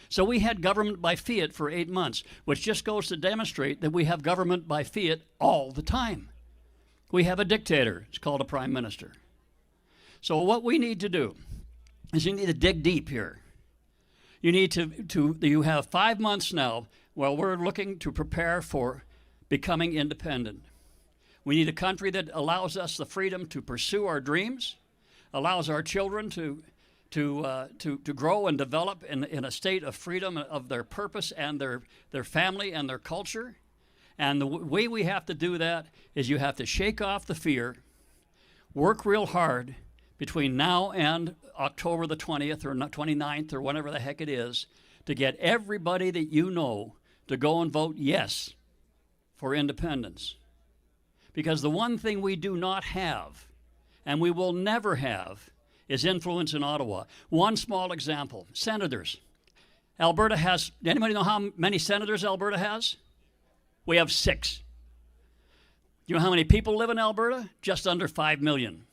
So we had government by fiat for 8 months, which just goes to demonstrate that we have government by fiat all the time. We have a dictator. It's called a prime minister. So what we need to do is you need to dig deep here. You have 5 months now while we're looking to prepare for becoming independent. We need a country that allows us the freedom to pursue our dreams, allows our children to grow and develop in a state of freedom of their purpose and their family and their culture. And the way we have to do that is you have to shake off the fear, work real hard between now and October the 20th or 29th or whatever the heck it is to get everybody that you know to go and vote yes for independence. Because the one thing we do not have, and we will never have, is influence in Ottawa. One small example, senators. Alberta has, anybody know how many senators Alberta has? We have 6. Do you know how many people live in Alberta? Just under 5 million.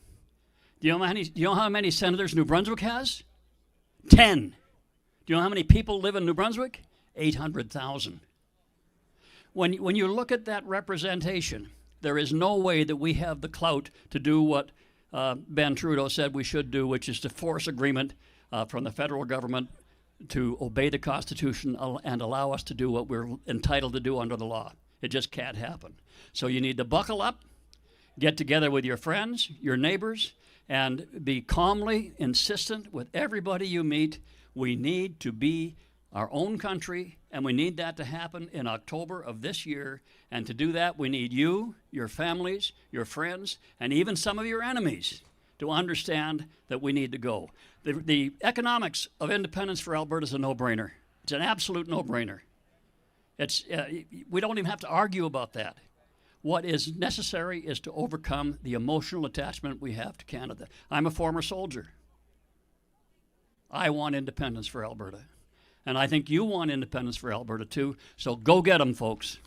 Do you know how many senators New Brunswick has? 10. Do you know how many people live in New Brunswick? 800,000. When you look at that representation, there is no way that we have the clout to do what Ben Trudeau said we should do, which is to force agreement from the federal government to obey the Constitution and allow us to do what we're entitled to do under the law. It just can't happen. So you need to buckle up, get together with your friends, your neighbors, and be calmly insistent with everybody you meet. We need to be our own country, and we need that to happen in October of this year. And to do that, we need you, your families, your friends, and even some of your enemies to understand that we need to go. The economics of independence for Alberta is a no-brainer. It's an absolute no-brainer. We don't even have to argue about that. What is necessary is to overcome the emotional attachment we have to Canada. I'm a former soldier. I want independence for Alberta. And I think you want independence for Alberta too, so go get them, folks.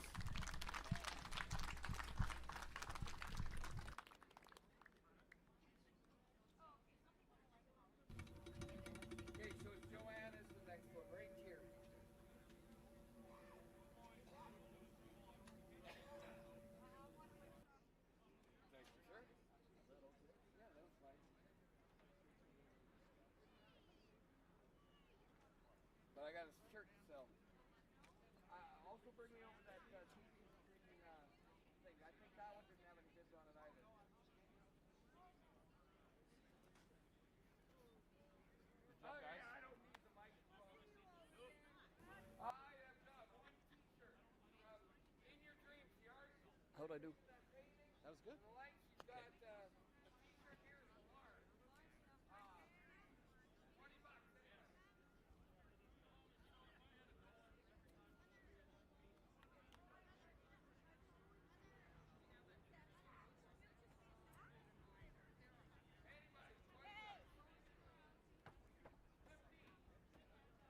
Okay, so Joanne is the next one, right here. Thank you, sir. Yeah, that's fine. But I got a shirt to sell. Also bring me over that TV streaming thing. I think that one didn't have any bids on it either. Oh, yeah, I don't need the microphone. I am not one t-shirt. In your dreams, yours. How'd I do? That was good. The lights, you got a t-shirt here and a bar. $20.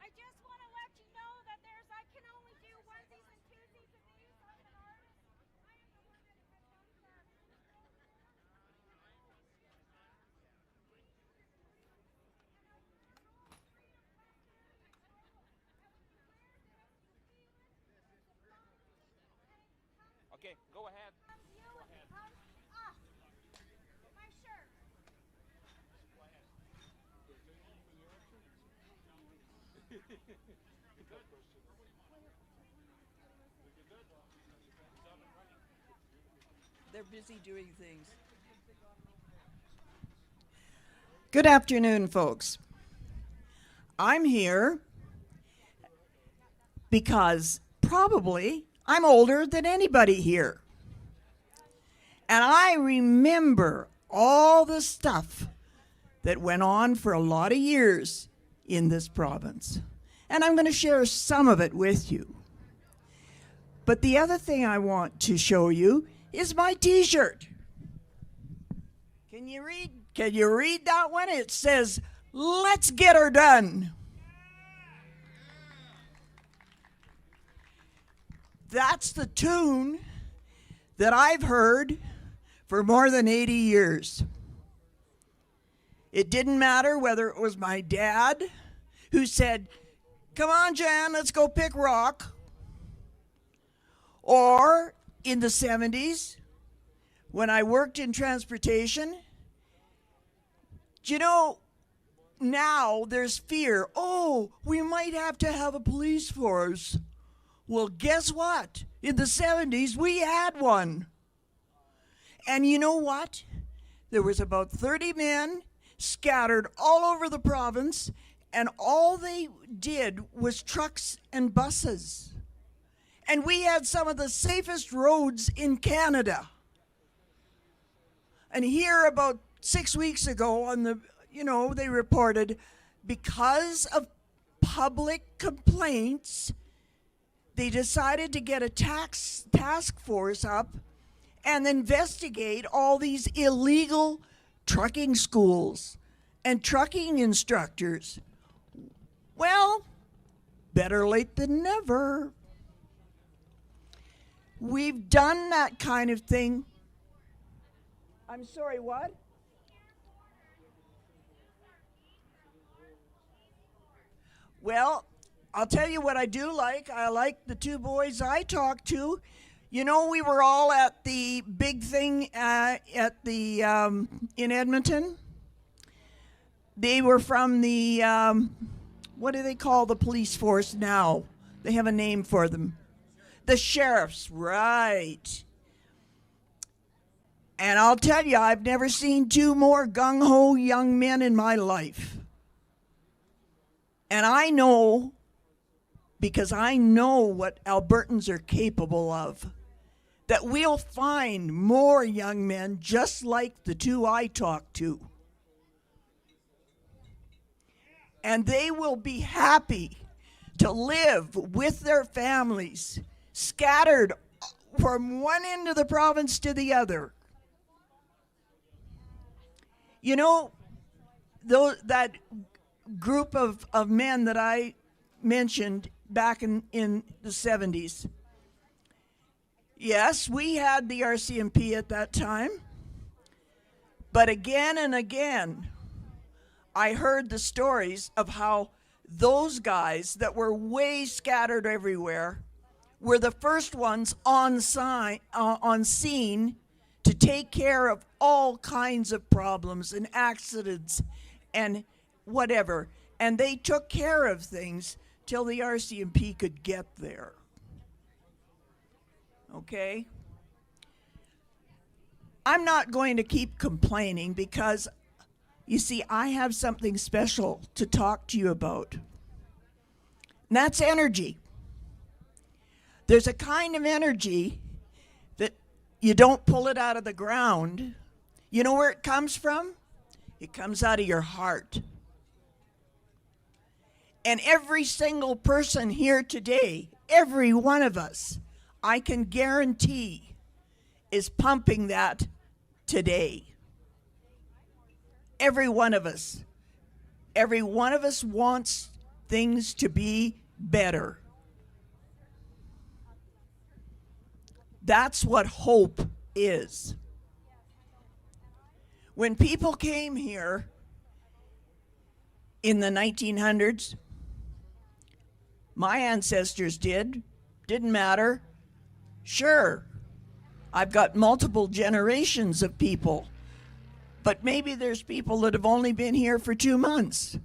I just want to let you know that I can only do onesies and twosies of these. I'm an artist. I am the one that has done that. Okay, go ahead. My shirt. They're busy doing things. Good afternoon, folks. I'm here because probably I'm older than anybody here. And I remember all the stuff that went on for a lot of years in this province. And I'm going to share some of it with you. But the other thing I want to show you is my t-shirt. Can you read that one? It says, "Let's get her done." That's the tune that I've heard for more than 80 years. It didn't matter whether it was my dad who said, "Come on, Jan, let's go pick rock," or in the 70s when I worked in transportation. Do you know, now there's fear. Oh, we might have to have a police force. Well, guess what? In the 70s, we had one. And you know what? There was about 30 men scattered all over the province, and all they did was trucks and buses. And we had some of the safest roads in Canada. And here about 6 weeks ago on the, they reported because of public complaints, they decided to get a task force up and investigate all these illegal trucking schools and trucking instructors. Well, better late than never. We've done that kind of thing. I'm sorry, what? Well, I'll tell you what I do like. I like the two boys I talked to. We were all at the big thing in Edmonton. They were from the, what do they call the police force now? They have a name for them. The sheriffs, right. And I'll tell you, I've never seen two more gung-ho young men in my life. And I know, because I know what Albertans are capable of, that we'll find more young men just like the two I talked to. And they will be happy to live with their families, scattered from one end of the province to the other. That group of men that I mentioned back in the 70s. Yes, we had the RCMP at that time. But again and again, I heard the stories of how those guys that were way scattered everywhere were the first ones on scene to take care of all kinds of problems and accidents and whatever. And they took care of things till the RCMP could get there. Okay? I'm not going to keep complaining because, you see, I have something special to talk to you about. And that's energy. There's a kind of energy that you don't pull it out of the ground. You know where it comes from? It comes out of your heart. And every single person here today, every one of us, I can guarantee, is pumping that today. Every one of us. Every one of us wants things to be better. That's what hope is. When people came here in the 1900s, my ancestors didn't matter. Sure, I've got multiple generations of people, but maybe there's people that have only been here for 2 months.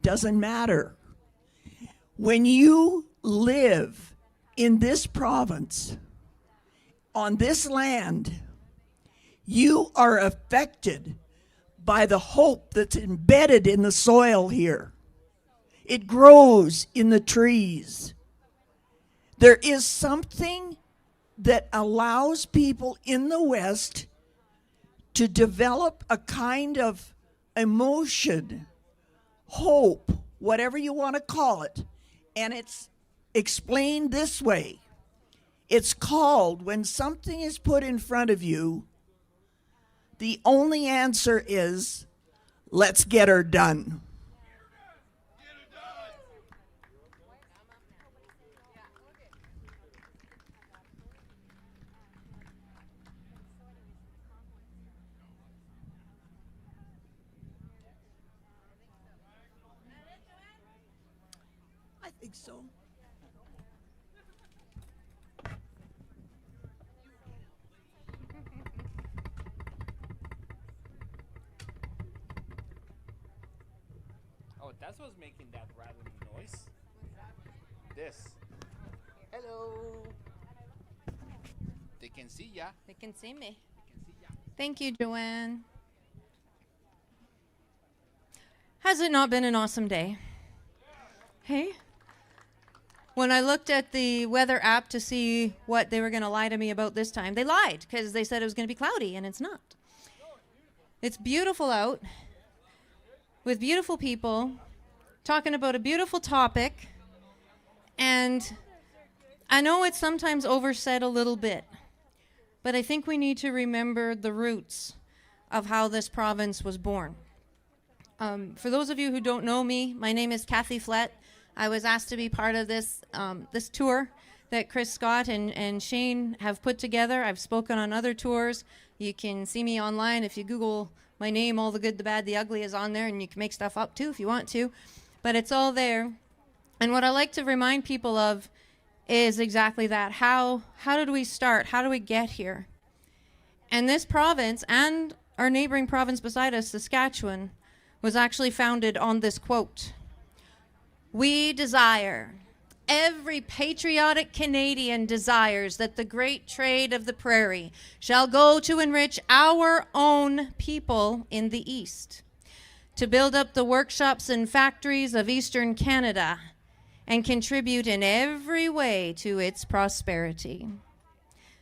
Doesn't matter. When you live in this province, on this land, you are affected by the hope that's embedded in the soil here. It grows in the trees. There is something that allows people in the West to develop a kind of emotion, hope, whatever you want to call it. And it's explained this way. It's called, when something is put in front of you, the only answer is, let's get her done. I think so. Oh, that's what's making that rattling noise. This. Hello. They can see ya. They can see me. Thank you, Joanne. Has it not been an awesome day? Hey? When I looked at the weather app to see what they were going to lie to me about this time, they lied because they said it was going to be cloudy, and it's not. It's beautiful out with beautiful people talking about a beautiful topic, and I know it's sometimes oversaid a little bit, but I think we need to remember the roots of how this province was born. For those of you who don't know me, my name is Café Flet. I was asked to be part of this this tour that Chris Scott and Shane have put together. I've spoken on other tours. You can see me online if you Google my name. All the Good, the Bad, the Ugly is on there, and you can make stuff up too if you want to. But it's all there. And what I like to remind people of is exactly that. How did we start? How do we get here? And this province and our neighboring province beside us, Saskatchewan, was actually founded on this quote. We desire, every patriotic Canadian desires that the great trade of the prairie shall go to enrich our own people in the East, to build up the workshops and factories of Eastern Canada and contribute in every way to its prosperity.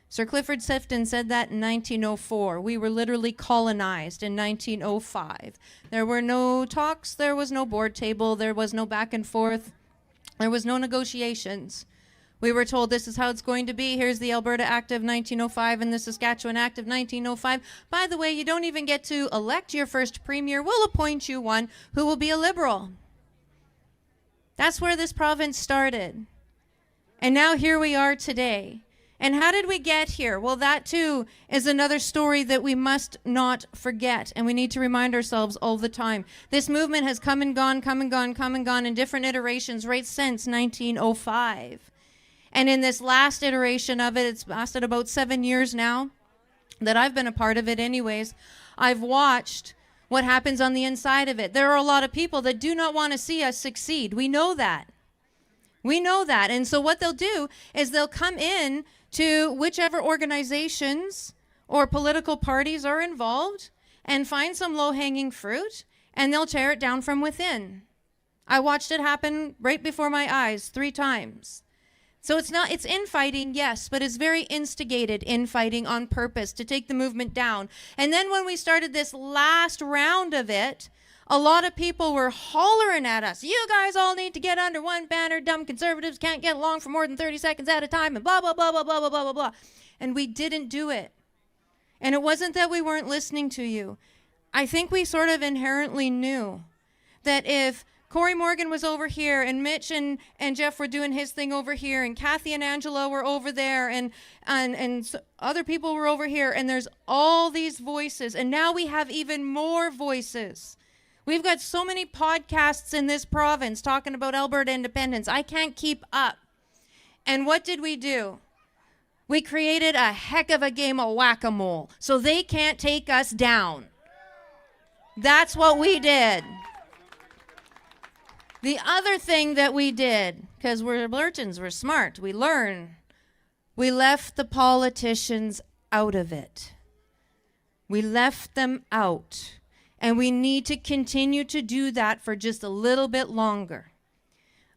Sir Clifford Sefton said that in 1904. We were literally colonized in 1905. There were no talks, there was no board table, there was no back and forth, there was no negotiations. We were told this is how it's going to be. Here's the Alberta Act of 1905 and the Saskatchewan Act of 1905. By the way, you don't even get to elect your first premier. We'll appoint you one who will be a Liberal. That's where this province started. And now here we are today. And how did we get here? Well, that too is another story that we must not forget, and we need to remind ourselves all the time. This movement has come and gone, come and gone, come and gone in different iterations right since 1905. And in this last iteration of it, it's lasted about 7 years now that I've been a part of it anyways. I've watched what happens on the inside of it. There are a lot of people that do not want to see us succeed. We know that. We know that. And so what they'll do is they'll come in to whichever organizations or political parties are involved and find some low-hanging fruit, and they'll tear it down from within. I watched it happen right before my eyes 3 times. So it's infighting, yes, but it's very instigated infighting on purpose to take the movement down. And then when we started this last round of it, a lot of people were hollering at us. You guys all need to get under one banner. Dumb conservatives can't get along for more than 30 seconds at a time and blah, blah, blah, blah, blah, blah, blah, blah, blah. And we didn't do it. And it wasn't that we weren't listening to you. I think we sort of inherently knew that if Corey Morgan was over here and Mitch and Jeff were doing his thing over here and Kathy and Angela were over there and other people were over here, and there's all these voices, and now we have even more voices. We've got so many podcasts in this province talking about Alberta independence. I can't keep up. And what did we do? We created a heck of a game of whack-a-mole so they can't take us down. That's what we did. The other thing that we did, because we're Albertans, we're smart, we learn, we left the politicians out of it. We left them out. And we need to continue to do that for just a little bit longer.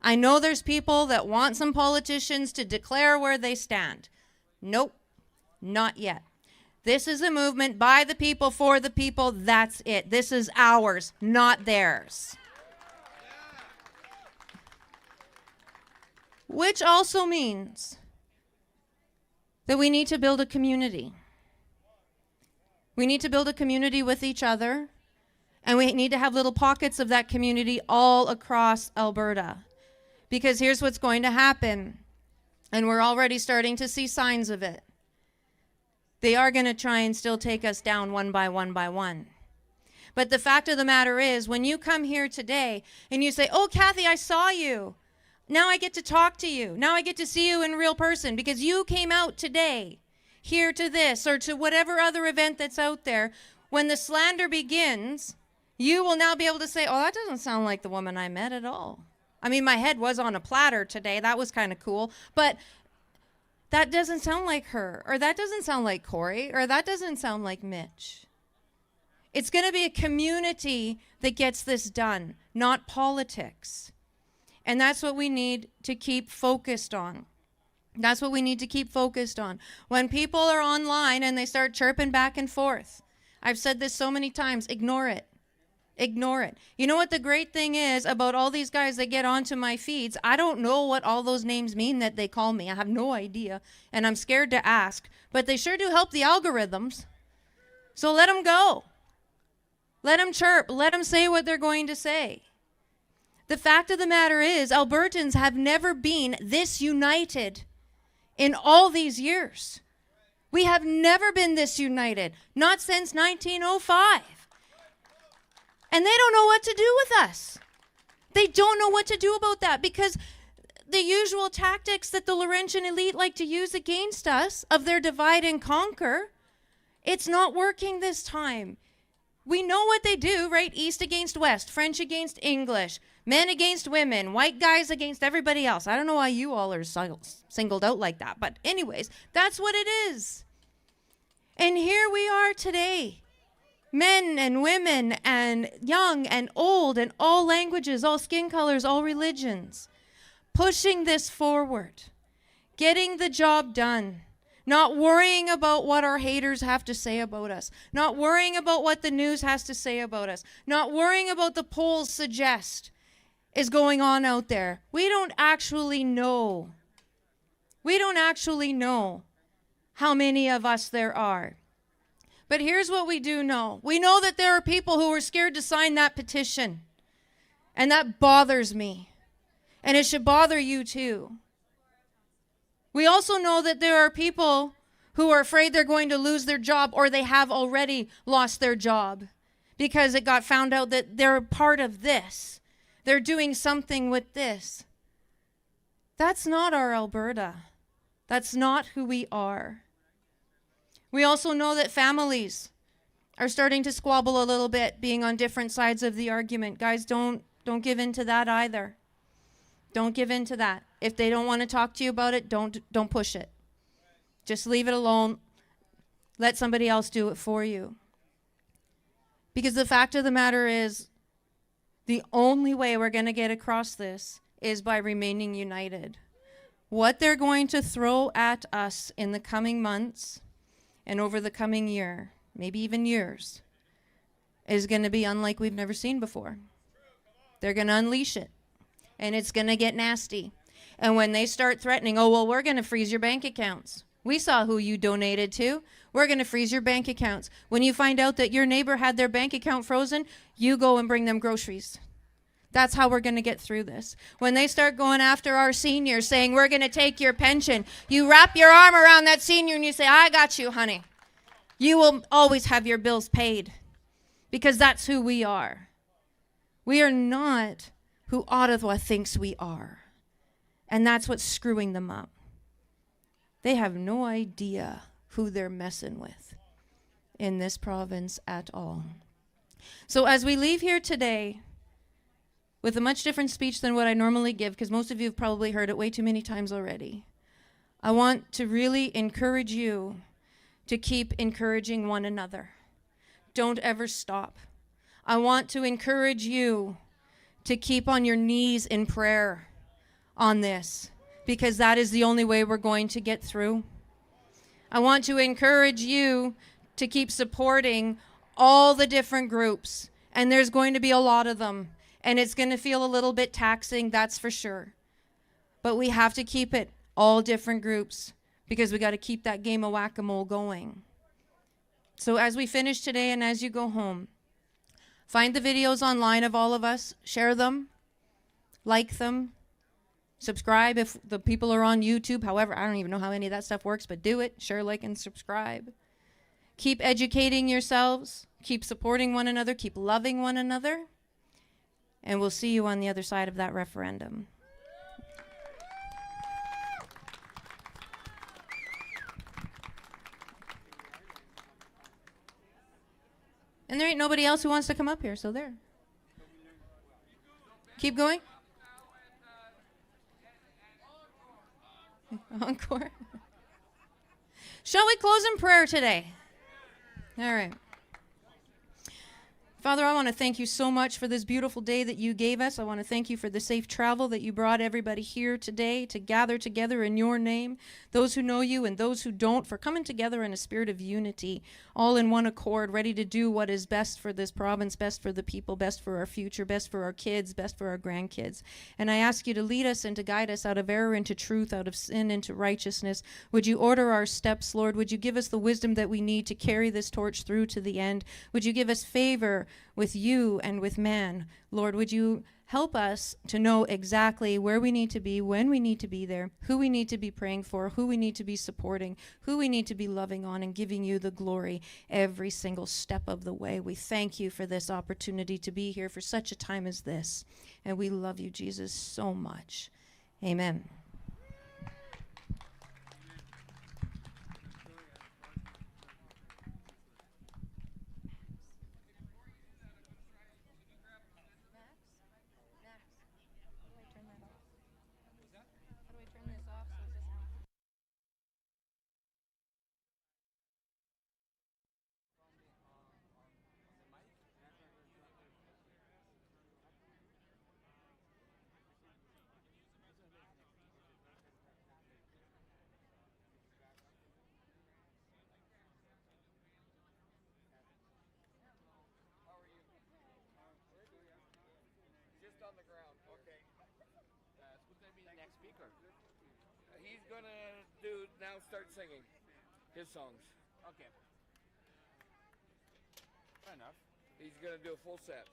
I know there's people that want some politicians to declare where they stand. Nope, not yet. This is a movement by the people, for the people, that's it. This is ours, not theirs. Which also means that we need to build a community. We need to build a community with each other. And we need to have little pockets of that community all across Alberta. Because here's what's going to happen. And we're already starting to see signs of it. They are going to try and still take us down one by one by one. But the fact of the matter is, when you come here today and you say, oh, Kathy, I saw you. Now I get to talk to you. Now I get to see you in real person because you came out today here to this or to whatever other event that's out there. When the slander begins, you will now be able to say, oh, that doesn't sound like the woman I met at all. I mean, my head was on a platter today. That was kind of cool. But that doesn't sound like her, or that doesn't sound like Corey, or that doesn't sound like Mitch. It's going to be a community that gets this done, not politics. And that's what we need to keep focused on. That's what we need to keep focused on. When people are online and they start chirping back and forth, I've said this so many times, ignore it. Ignore it. You know what the great thing is about all these guys that get onto my feeds? I don't know what all those names mean that they call me. I have no idea, and I'm scared to ask. But they sure do help the algorithms. So let them go. Let them chirp. Let them say what they're going to say. The fact of the matter is, Albertans have never been this united in all these years. We have never been this united, not since 1905. And they don't know what to do with us. They don't know what to do about that, because the usual tactics that the Laurentian elite like to use against us, of their divide and conquer, it's not working this time. We know what they do, right? East against West, French against English, men against women, white guys against everybody else. I don't know why you all are singled out like that. But anyways, that's what it is. And here we are today. Men and women and young and old and all languages, all skin colors, all religions, pushing this forward, getting the job done, not worrying about what our haters have to say about us, not worrying about what the news has to say about us, not worrying about the polls suggest is going on out there. We don't actually know. We don't actually know how many of us there are. But here's what we do know. We know that there are people who are scared to sign that petition. And that bothers me. And it should bother you too. We also know that there are people who are afraid they're going to lose their job, or they have already lost their job because it got found out that they're part of this. They're doing something with this. That's not our Alberta. That's not who we are. We also know that families are starting to squabble a little bit, being on different sides of the argument. Guys, don't give in to that either. Don't give in to that. If they don't want to talk to you about it, don't push it. Just leave it alone. Let somebody else do it for you. Because the fact of the matter is, the only way we're going to get across this is by remaining united. What they're going to throw at us in the coming months and over the coming year, maybe even years, is going to be unlike we've never seen before. They're going to unleash it, and it's going to get nasty. And when they start threatening, oh, well, we're going to freeze your bank accounts. We saw who you donated to. We're going to freeze your bank accounts. When you find out that your neighbor had their bank account frozen, you go and bring them groceries. That's how we're going to get through this. When they start going after our seniors, saying, we're going to take your pension, you wrap your arm around that senior and you say, I got you, honey. You will always have your bills paid, because that's who we are. We are not who Ottawa thinks we are. And that's what's screwing them up. They have no idea who they're messing with in this province at all. So as we leave here today, with a much different speech than what I normally give, because most of you have probably heard it way too many times already, I want to really encourage you to keep encouraging one another. Don't ever stop. I want to encourage you to keep on your knees in prayer on this, because that is the only way we're going to get through. I want to encourage you to keep supporting all the different groups, and there's going to be a lot of them. And it's going to feel a little bit taxing, that's for sure. But we have to keep it all different groups, because we got to keep that game of whack-a-mole going. So as we finish today and as you go home, find the videos online of all of us, share them, like them, subscribe if the people are on YouTube. However, I don't even know how any of that stuff works, but do it. Share, like, and subscribe. Keep educating yourselves. Keep supporting one another. Keep loving one another. And we'll see you on the other side of that referendum. And there ain't nobody else who wants to come up here, so there. Keep going. Encore. Shall we close in prayer today? All right. Father, I want to thank you so much for this beautiful day that you gave us. I want to thank you for the safe travel that you brought everybody here today to gather together in your name, those who know you and those who don't, for coming together in a spirit of unity, all in one accord, ready to do what is best for this province, best for the people, best for our future, best for our kids, best for our grandkids. And I ask you to lead us and to guide us out of error into truth, out of sin into righteousness. Would you order our steps, Lord? Would you give us the wisdom that we need to carry this torch through to the end? Would you give us favor with you and with man? Lord, would you help us to know exactly where we need to be, when we need to be there, who we need to be praying for, who we need to be supporting, who we need to be loving on, and giving you the glory every single step of the way. We thank you for this opportunity to be here for such a time as this. And we love you, Jesus, so much. Amen. Just on the ground. Okay. Who's going to be the next speaker? He's going to start singing his songs. Okay. Fair enough. He's going to do a full set.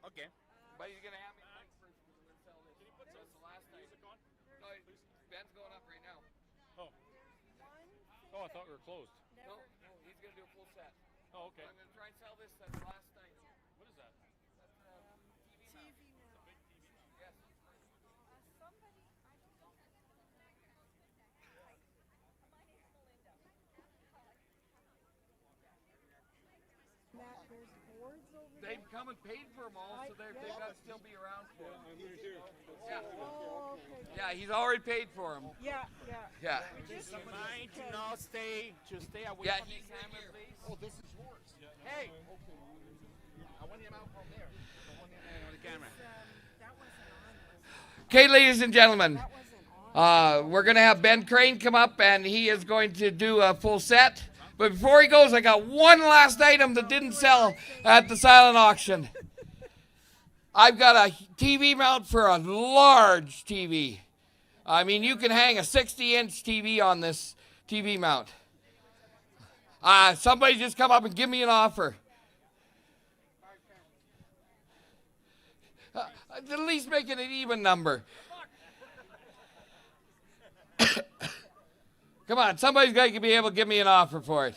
Okay. But he's going to have me mic first because we're going to sell this. Can you put some last music on? No, Ben's going up right now. Oh. Oh, I thought we were closed. No, he's going to do a full set. Oh, okay. I'm going to try and sell this as last night. What is that? That's TV mount. It's a big TV mount. Yes. They've come and paid for them all, so they've got to still be around for them. Yeah. Yeah, he's already paid for them. Yeah. Yeah. Mind to not stay away Yeah, from the camera, please. Oh, this is yours. Hey. I want him out from there. I want him on the camera. Okay, ladies and gentlemen, we're going to have Ben Crane come up, and he is going to do a full set. But before he goes, I got one last item that didn't sell at the silent auction. I've got a TV mount for a large TV. I mean, you can hang a 60-inch TV on this TV mount. Somebody just come up and give me an offer. At least make it an even number. Come on, somebody's got to be able to give me an offer for it.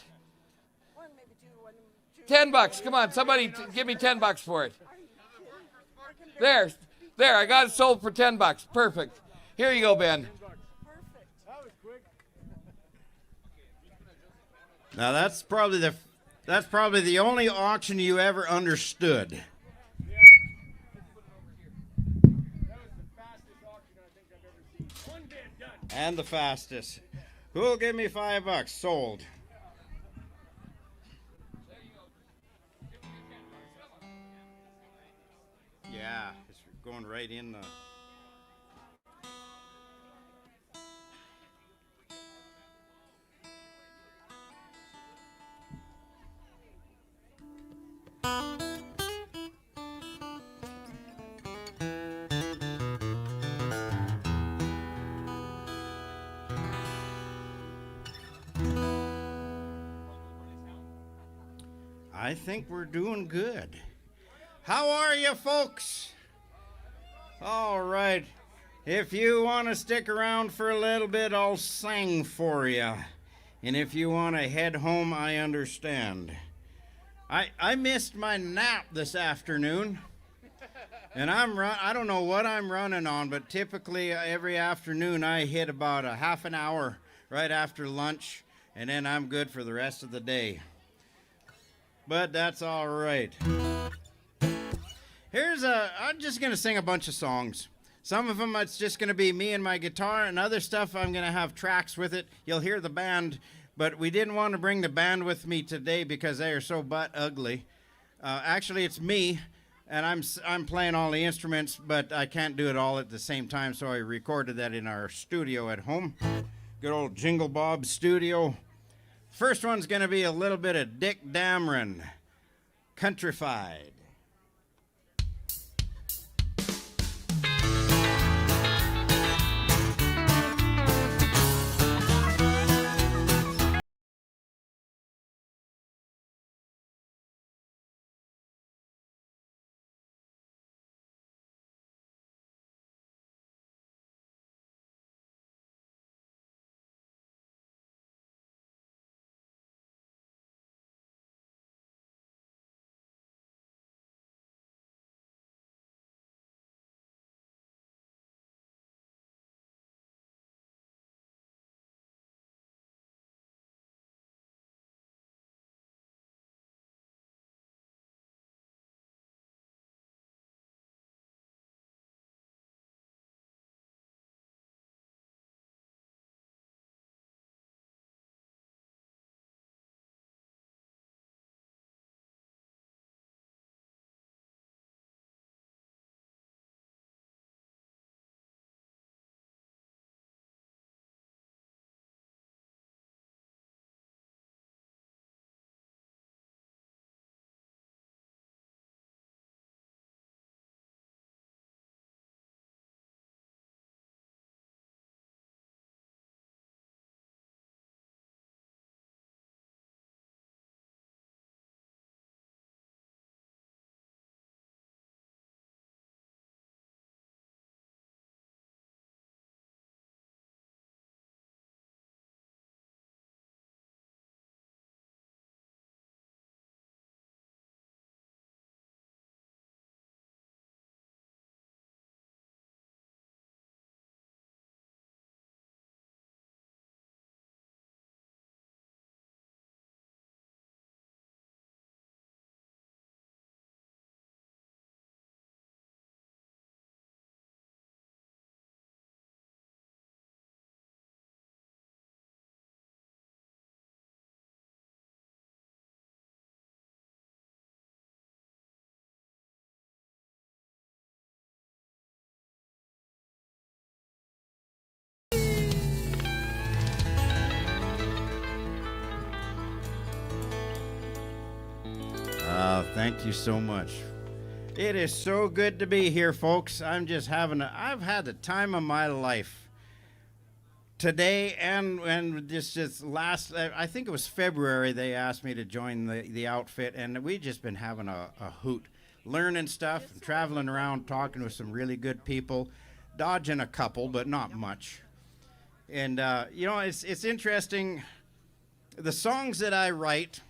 $10. Come on, somebody give me $10 for it. There, I got it sold for $10. Perfect. Here you go, Ben. Now that's probably the only auction you ever understood. And the fastest. Who'll give me $5? Sold. Yeah, it's going right in the... I think we're doing good. How are you, folks? All right. If you want to stick around for a little bit, I'll sing for you. And if you want to head home, I understand. I missed my nap this afternoon. And I don't know what I'm running on, but typically every afternoon I hit about a half an hour right after lunch, and then I'm good for the rest of the day. but that's all right. I'm just going to sing a bunch of songs. Some of them, it's just going to be me and my guitar, and other stuff, I'm going to have tracks with it. You'll hear the band, but we didn't want to bring the band with me today because they are so butt ugly. Actually, it's me, and I'm playing all the instruments, but I can't do it all at the same time, so I recorded that in our studio at home. Good old Jingle Bob studio. First one's going to be a little bit of Dick Dameron, Countrified. Thank you so much. It is so good to be here, folks. I've had the time of my life today, and just last, I think it was February, they asked me to join the outfit, and we've just been having a hoot, learning stuff, and traveling around, talking with some really good people, dodging a couple, but not much. And, it's interesting. The songs that I write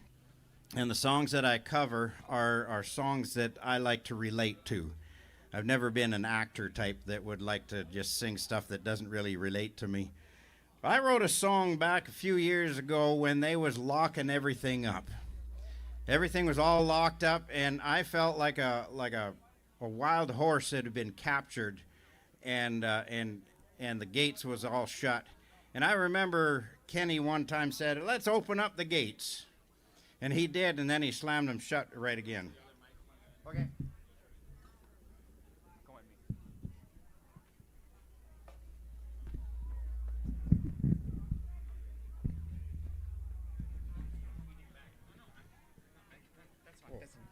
and the songs that I cover are songs that I like to relate to. I've never been an actor type that would like to just sing stuff that doesn't really relate to me. I wrote a song back a few years ago when they was locking everything up. Everything was all locked up, and I felt like a wild horse that had been captured, and the gates was all shut. And I remember Kenny one time said, "Let's open up the gates." And he did, and then he slammed them shut right again. Okay. Go at me.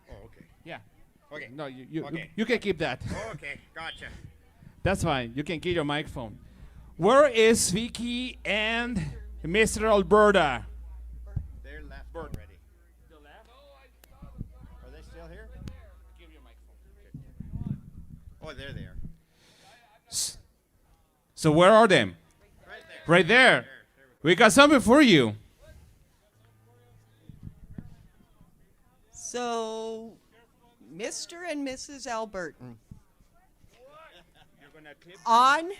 Oh, okay. Yeah. Okay. No, you Okay. you can keep that. Okay, gotcha. That's fine. You can keep your microphone. Where is Vicky and Mr. Alberta? They're left already. Still left? Are they still here? Give your microphone. Oh, there they are. So where are them? Right there. Right there. We got something for you. So, Mr. and Mrs. Albertan, on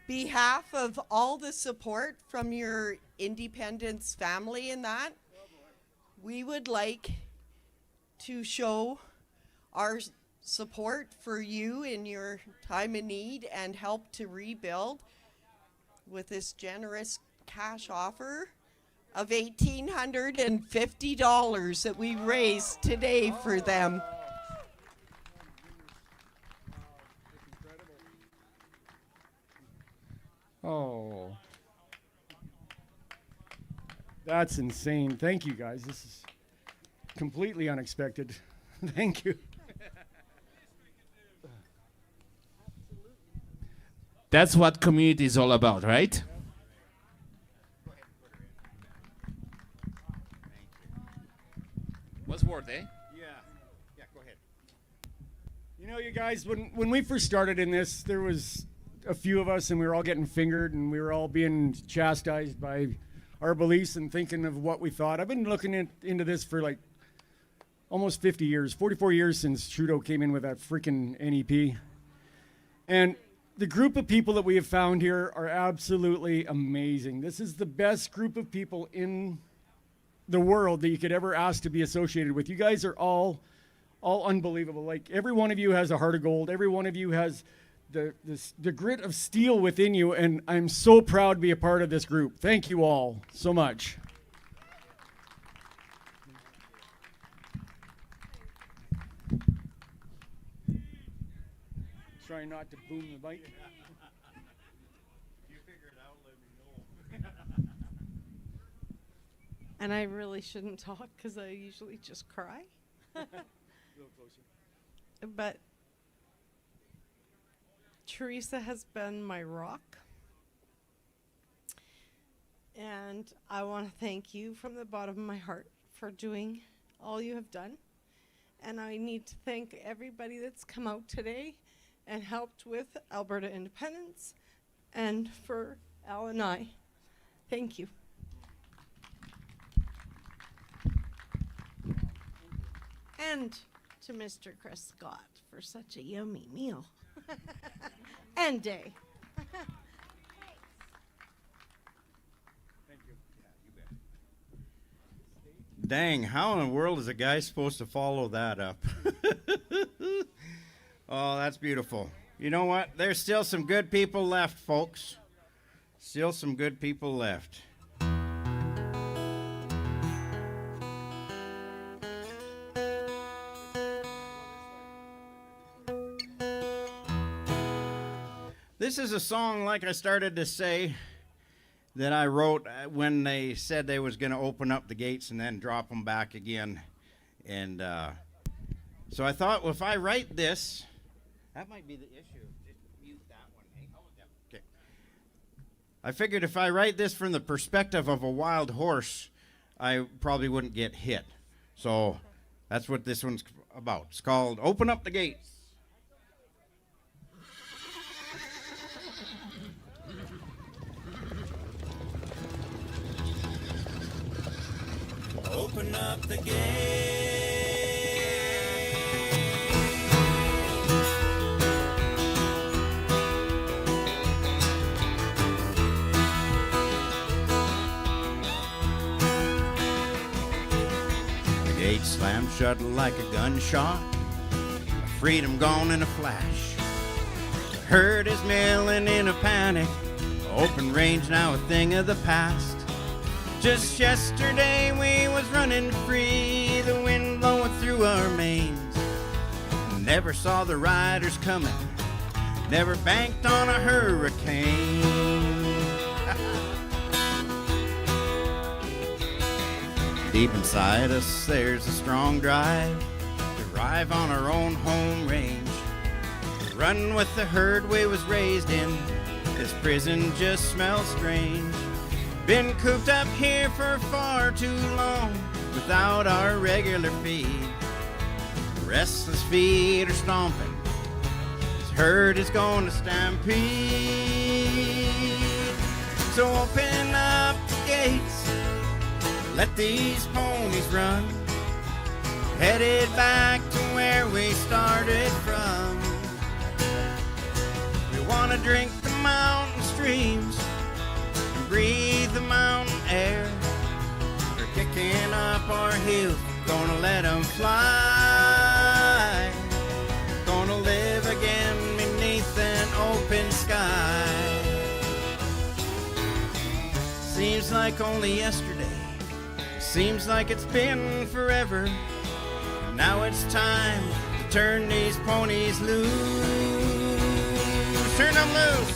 behalf of all the support from your Independence family and that, we would like to show our support for you in your time of need and help to rebuild with this generous cash offer of $1,850 that we raised today for them. Oh, that's insane. Thank you, guys. This is completely unexpected. Thank you. That's what community is all about, right? What's worth, eh? Yeah, go ahead. You know, you guys, when we first started in this, there was a few of us and we were all getting fingered and we were all being chastised by our beliefs and thinking of what we thought. I've been looking into this for like almost 50 years, 44 years since Trudeau came in with that freaking NEP. And the group of people that we have found here are absolutely amazing. This is the best group of people in the world that you could ever ask to be associated with. You guys are all unbelievable. Like, every one of you has a heart of gold. Every one of you has the grit of steel within you, and I'm so proud to be a part of this group. Thank you all so much. Try not to boom the mic. You figure it out, let me know. And I really shouldn't talk because I usually just cry. A little closer. But Teresa has been my rock. And I want to thank you from the bottom of my heart for doing all you have done. And I need to thank everybody that's come out today and helped with Alberta independence, and for Al and I. Thank you. And to Mr. Chris Scott for such a yummy meal. And day. Thank you. Yeah, you bet. Dang, how in the world is a guy supposed to follow that up? Oh, that's beautiful. You know what? There's still some good people left, folks. Still some good people left. This is a song, like I started to say, that I wrote when they said they was going to open up the gates and then drop them back again. And so I thought, well, if I write this, that might be the issue. Just mute that one. Eh? Oh, yeah. Okay. I figured if I write this from the perspective of a wild horse, I probably wouldn't get hit. So that's what this one's about. It's called Open Up the Gates. Open up the gate. The gate slammed shut like a gunshot. Freedom gone in a flash. The herd is milling in a panic. Open range now a thing of the past. Just yesterday we was running free, the wind blowing through our manes. Never saw the riders coming, never banked on a hurricane. Deep inside us there's a strong drive to arrive on our own home range. To run with the herd we was raised in, this prison just smells strange. Been cooped up here for far too long without our regular feed. Restless feet are stomping. This herd is going to stampede. So open up the gates. Let these ponies run. Headed back to where we started from. We want to drink the mountain streams. Breathe the mountain air. We're kicking up our heels, gonna let them fly. Seems like only yesterday. Seems like it's been forever. Now it's time to turn these ponies loose. Turn them loose.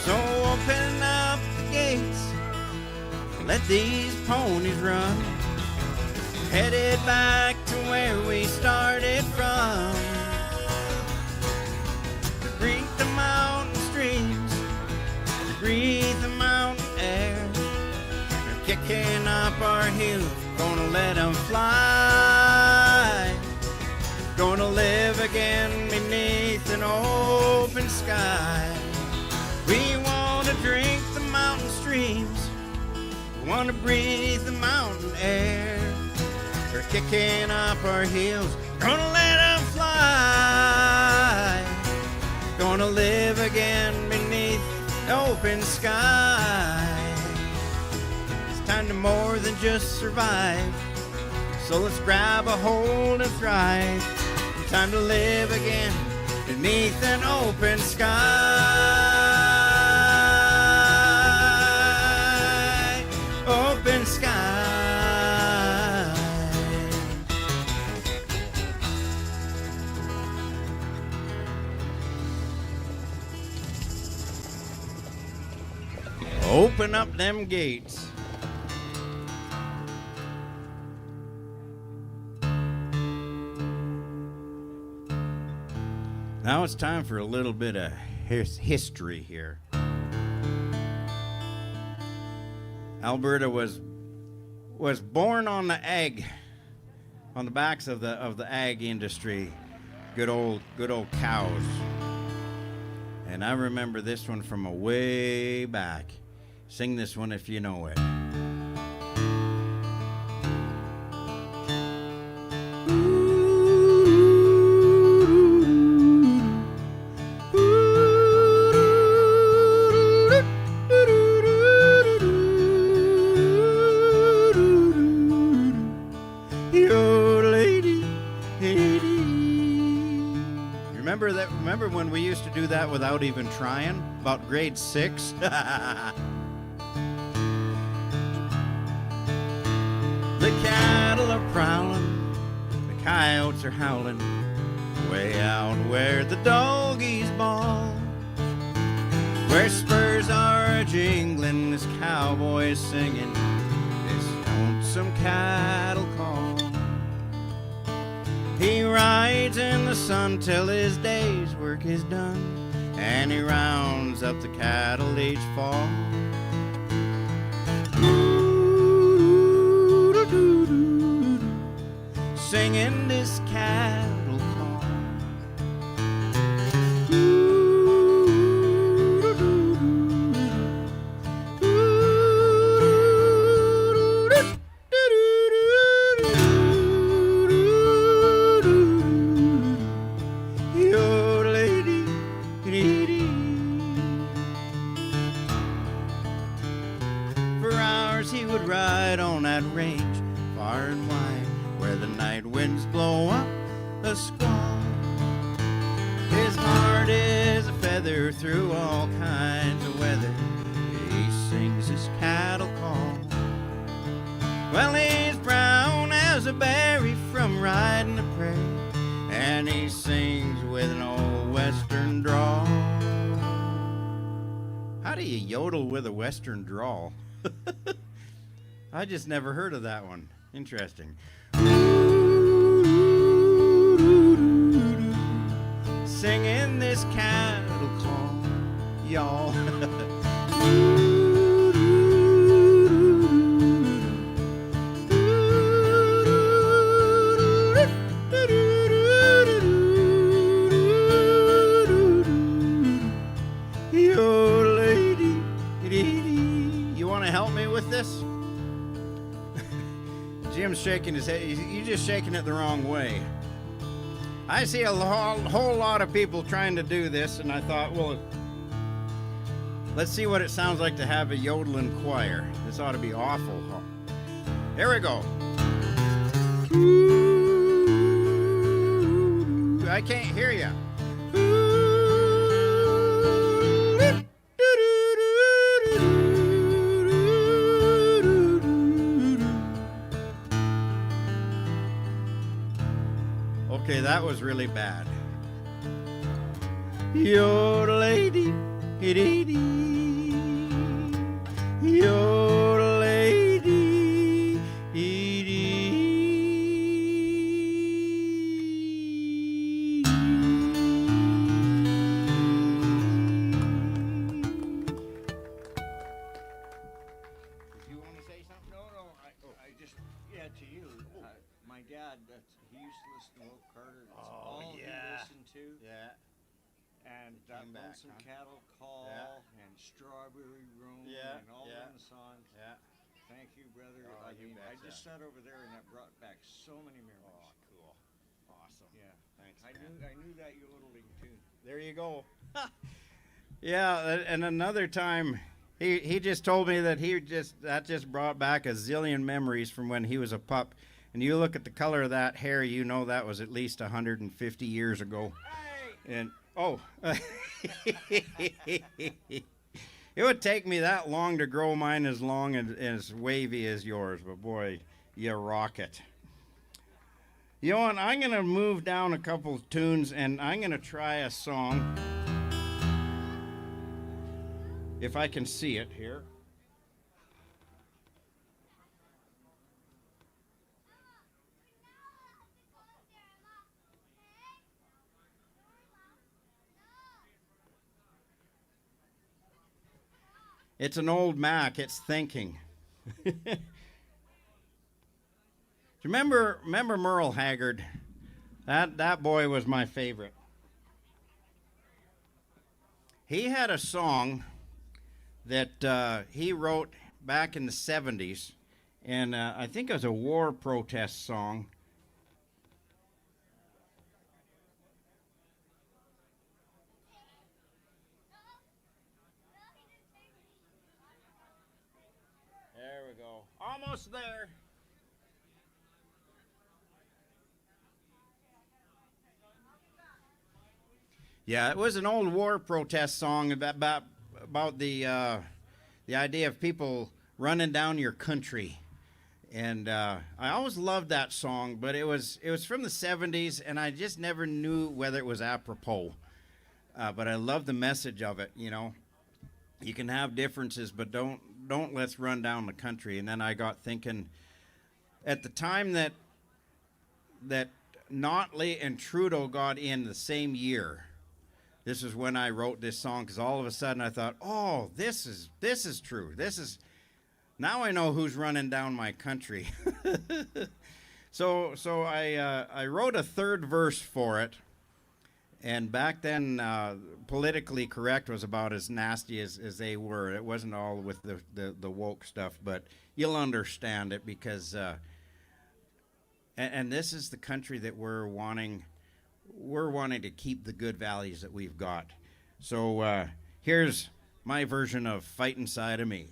So open up the gates, let these ponies run. Headed back to where we started from. To greet the mountain streams, to breathe the mountain air. They're kicking up our heels, gonna let them fly. Gonna live again beneath an open sky. We want to drink the mountain streams. We want to breathe the mountain air. We're kicking up our heels. Gonna let them fly. Gonna live again beneath the open sky. It's time to more than just survive. So let's grab a hold and thrive. It's time to live again beneath an open sky. Open sky. Open up them gates. Now it's time for a little bit of history here. Alberta was born on the ag, on the backs of the ag industry. Good old cows. And I remember this one from a way back. Sing this one if you know it. Remember when we used to do that without even trying? About grade 6? The cattle are prowling, the coyotes are howling, way out where the doggies bawl. Where spurs are jingling, this cowboy is singing this lonesome cattle call. He rides in the sun till his day's work is done, and he rounds up the cattle each fall. Singing this cattle call. He would ride on that range far and wide, where the night winds blow up a squall. His heart is a feather through all kinds of weather. He sings his cattle call. Well, he's brown as a berry from riding the prairie, and he sings with an old western drawl. How do you yodel with a western drawl? I just never heard of that one. Interesting. Singing this cattle call, y'all. Yo, lady, you want to help me with this? Jim Tim's shaking his head. You're just shaking it the wrong way. I see a whole lot of people trying to do this, and I thought, well, let's see what it sounds like to have a yodeling choir. This ought to be awful. Here we go. I can't hear you. Okay, that was really bad. Yodelady, dee yodelady, You want to say something? No, I just, to you. My dad, he used to listen to Will Carter. That's all he listened to. Yeah. And Lonesome Cattle Call and Strawberry Room and all them songs. Yeah. Thank you, brother. Oh, I just sat over there and that brought back so many memories. Oh, cool. Awesome. Yeah. Thanks, I man. knew that yodeling tune. There you go. Yeah, and another time, he just told me that that just brought back a zillion memories from when he was a pup. And you look at the color of that hair, you know that was at least 150 years ago. And it would take me that long to grow mine as long and as wavy as yours, but boy, you rock it. You know what? I'm going to move down a couple of tunes, and I'm going to try a song. If I can see it here. It's an old Mac. It's Thinking. Remember Merle Haggard? That boy was my favorite. He had a song that he wrote back in the 70s, and I think it was a war protest song. There we go. Almost there. Yeah, it was an old war protest song about the idea of people running down your country. And I always loved that song, but it was from the 70s, and I just never knew whether it was apropos. But I love the message of it, you know. You can have differences, but don't let's run down the country. And then I got thinking, at the time that Notley and Trudeau got in the same year, this is when I wrote this song, because all of a sudden I thought, oh, this is true. Now I know who's running down my country. So I wrote a third verse for it. And back then, politically correct was about as nasty as they were. It wasn't all with the woke stuff, but you'll understand it because, and this is the country that we're wanting to keep the good values that we've got. So here's my version of Fight Inside of Me.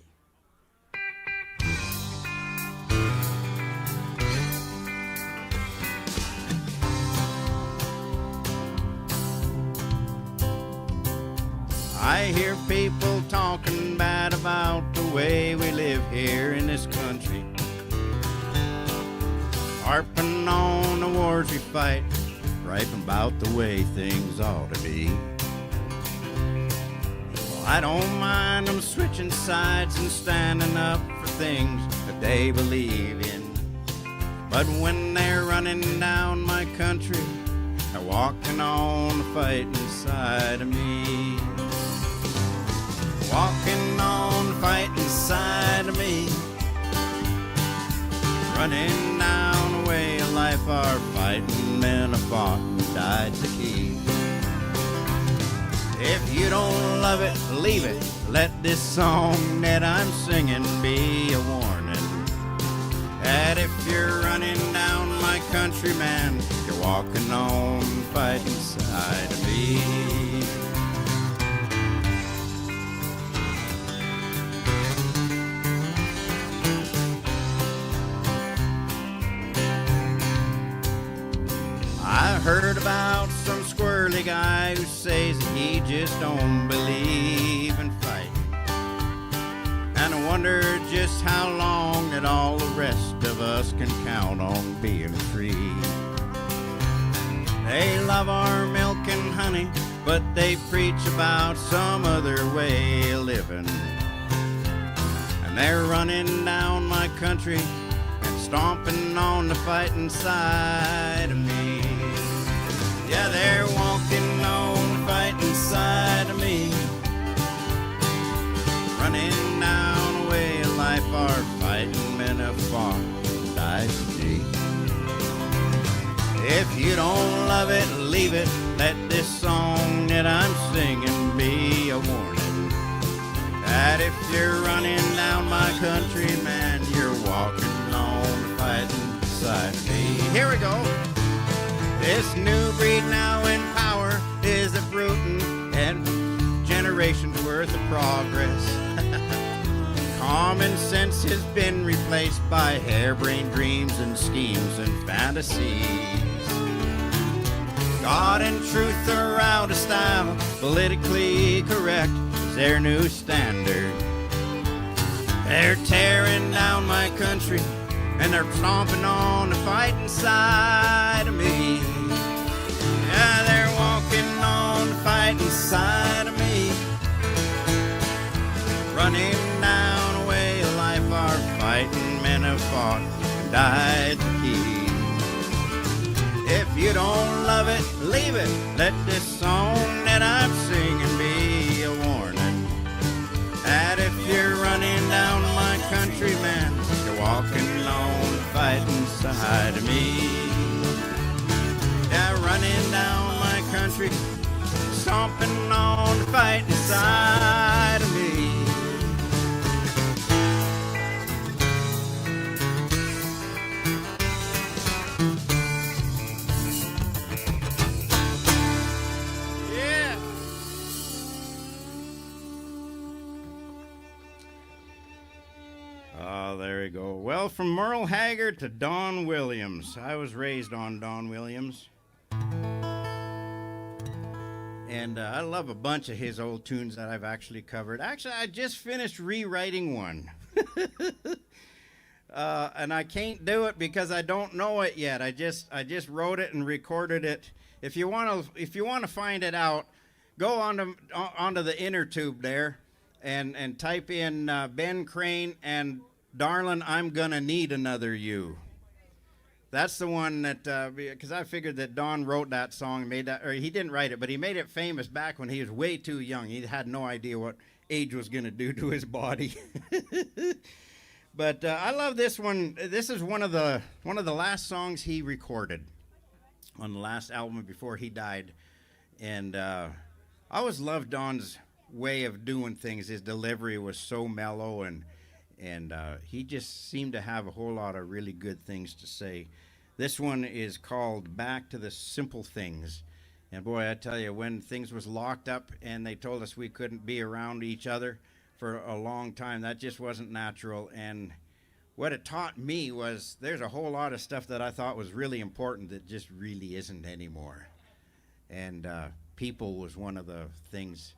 I hear people talking bad about the way we live here in this country, harping on the wars we fight, griping about the way things ought to be. Well, I don't mind them switching sides and standing up for things that they believe in, but when they're running down my country, they're walking on the fight inside of me. Walking on the fight inside of me, running down the way of life our fighting men have fought and died to keep. If you don't love it, leave it. Let this song that I'm singing be a warning. That if you're running down my country, man, you're walking on the fighting side of me. I heard about some squirrely guy who says that he just don't believe in fighting. And I wonder just how long that all the rest of us can count on being free. They love our milk and honey, but they preach about some other way of living. And they're running down my country and stomping on the fighting side of me. Yeah, they're walking on the fighting side of me, running down a way of life our fighting men have fought and died today. If you don't love it, leave it. Let this song that I'm singing be a warning that if you're running down my country, man, you're walking on the fighting side of me. Here we go. This new breed now in power is uprooting and generations worth of progress. Common sense has been replaced by harebrained dreams and schemes and fantasies. God and truth are out of style, politically correct is their new standard. They're tearing down my country and they're stomping on the fighting side of me. Yeah, they're walking on the fighting side of me, running down a way of life our fighting men have fought and died to keep. If you don't love it, leave it. Let this song that I'm singing be a warning that if you're running down my country, man, you're walking on the fighting side of me. Yeah, running down my country, stomping on the fighting side of me. Yeah. Oh, there you go. Well, from Merle Haggard to Don Williams. I was raised on Don Williams. And I love a bunch of his old tunes that I've actually covered. Actually, I just finished rewriting one. And I can't do it because I don't know it yet. I just wrote it and recorded it. If you want to find it out, go onto the inner tube there and type in Ben Crane and Darlin', I'm Gonna Need Another You. That's the one that, because I figured that Don wrote that song, made that, or he didn't write it, but he made it famous back when he was way too young. He had no idea what age was going to do to his body. But I love this one. This is one of the last songs he recorded on the last album before he died. And I always loved Don's way of doing things. His delivery was so mellow, and he just seemed to have a whole lot of really good things to say. This one is called Back to the Simple Things. And boy, I tell you, when things was locked up and they told us we couldn't be around each other for a long time, that just wasn't natural. And what it taught me was there's a whole lot of stuff that I thought was really important that just really isn't anymore. And people was one of the things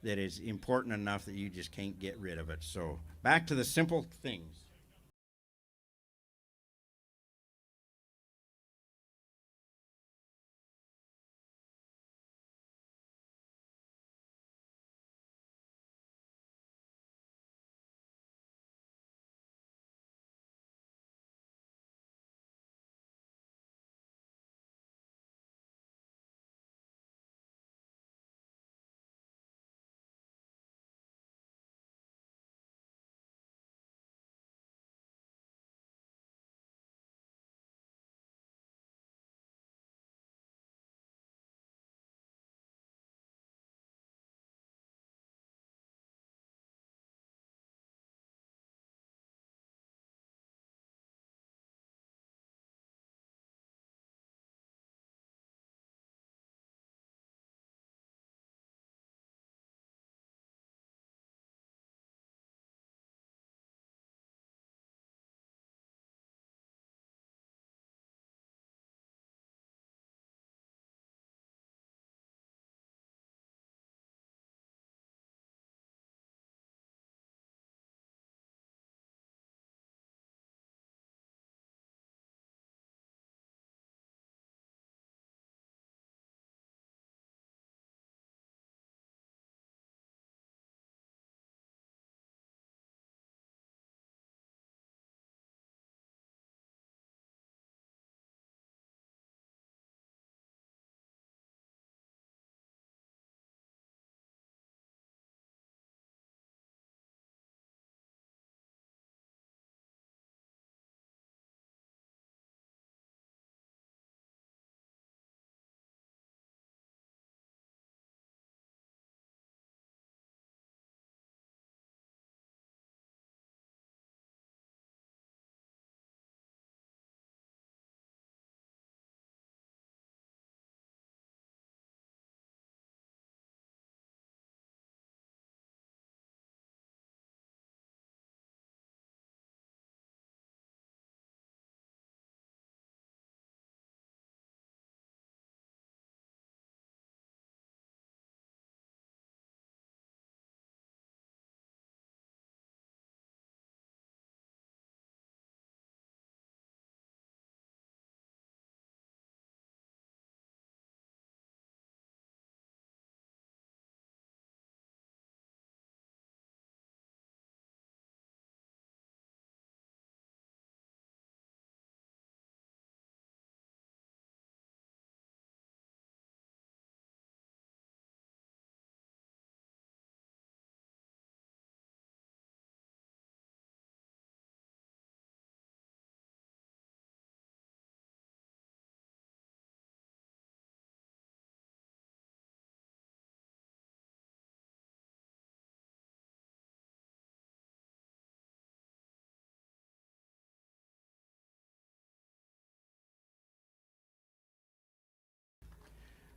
that is important enough that you just can't get rid of it. So back to the simple things.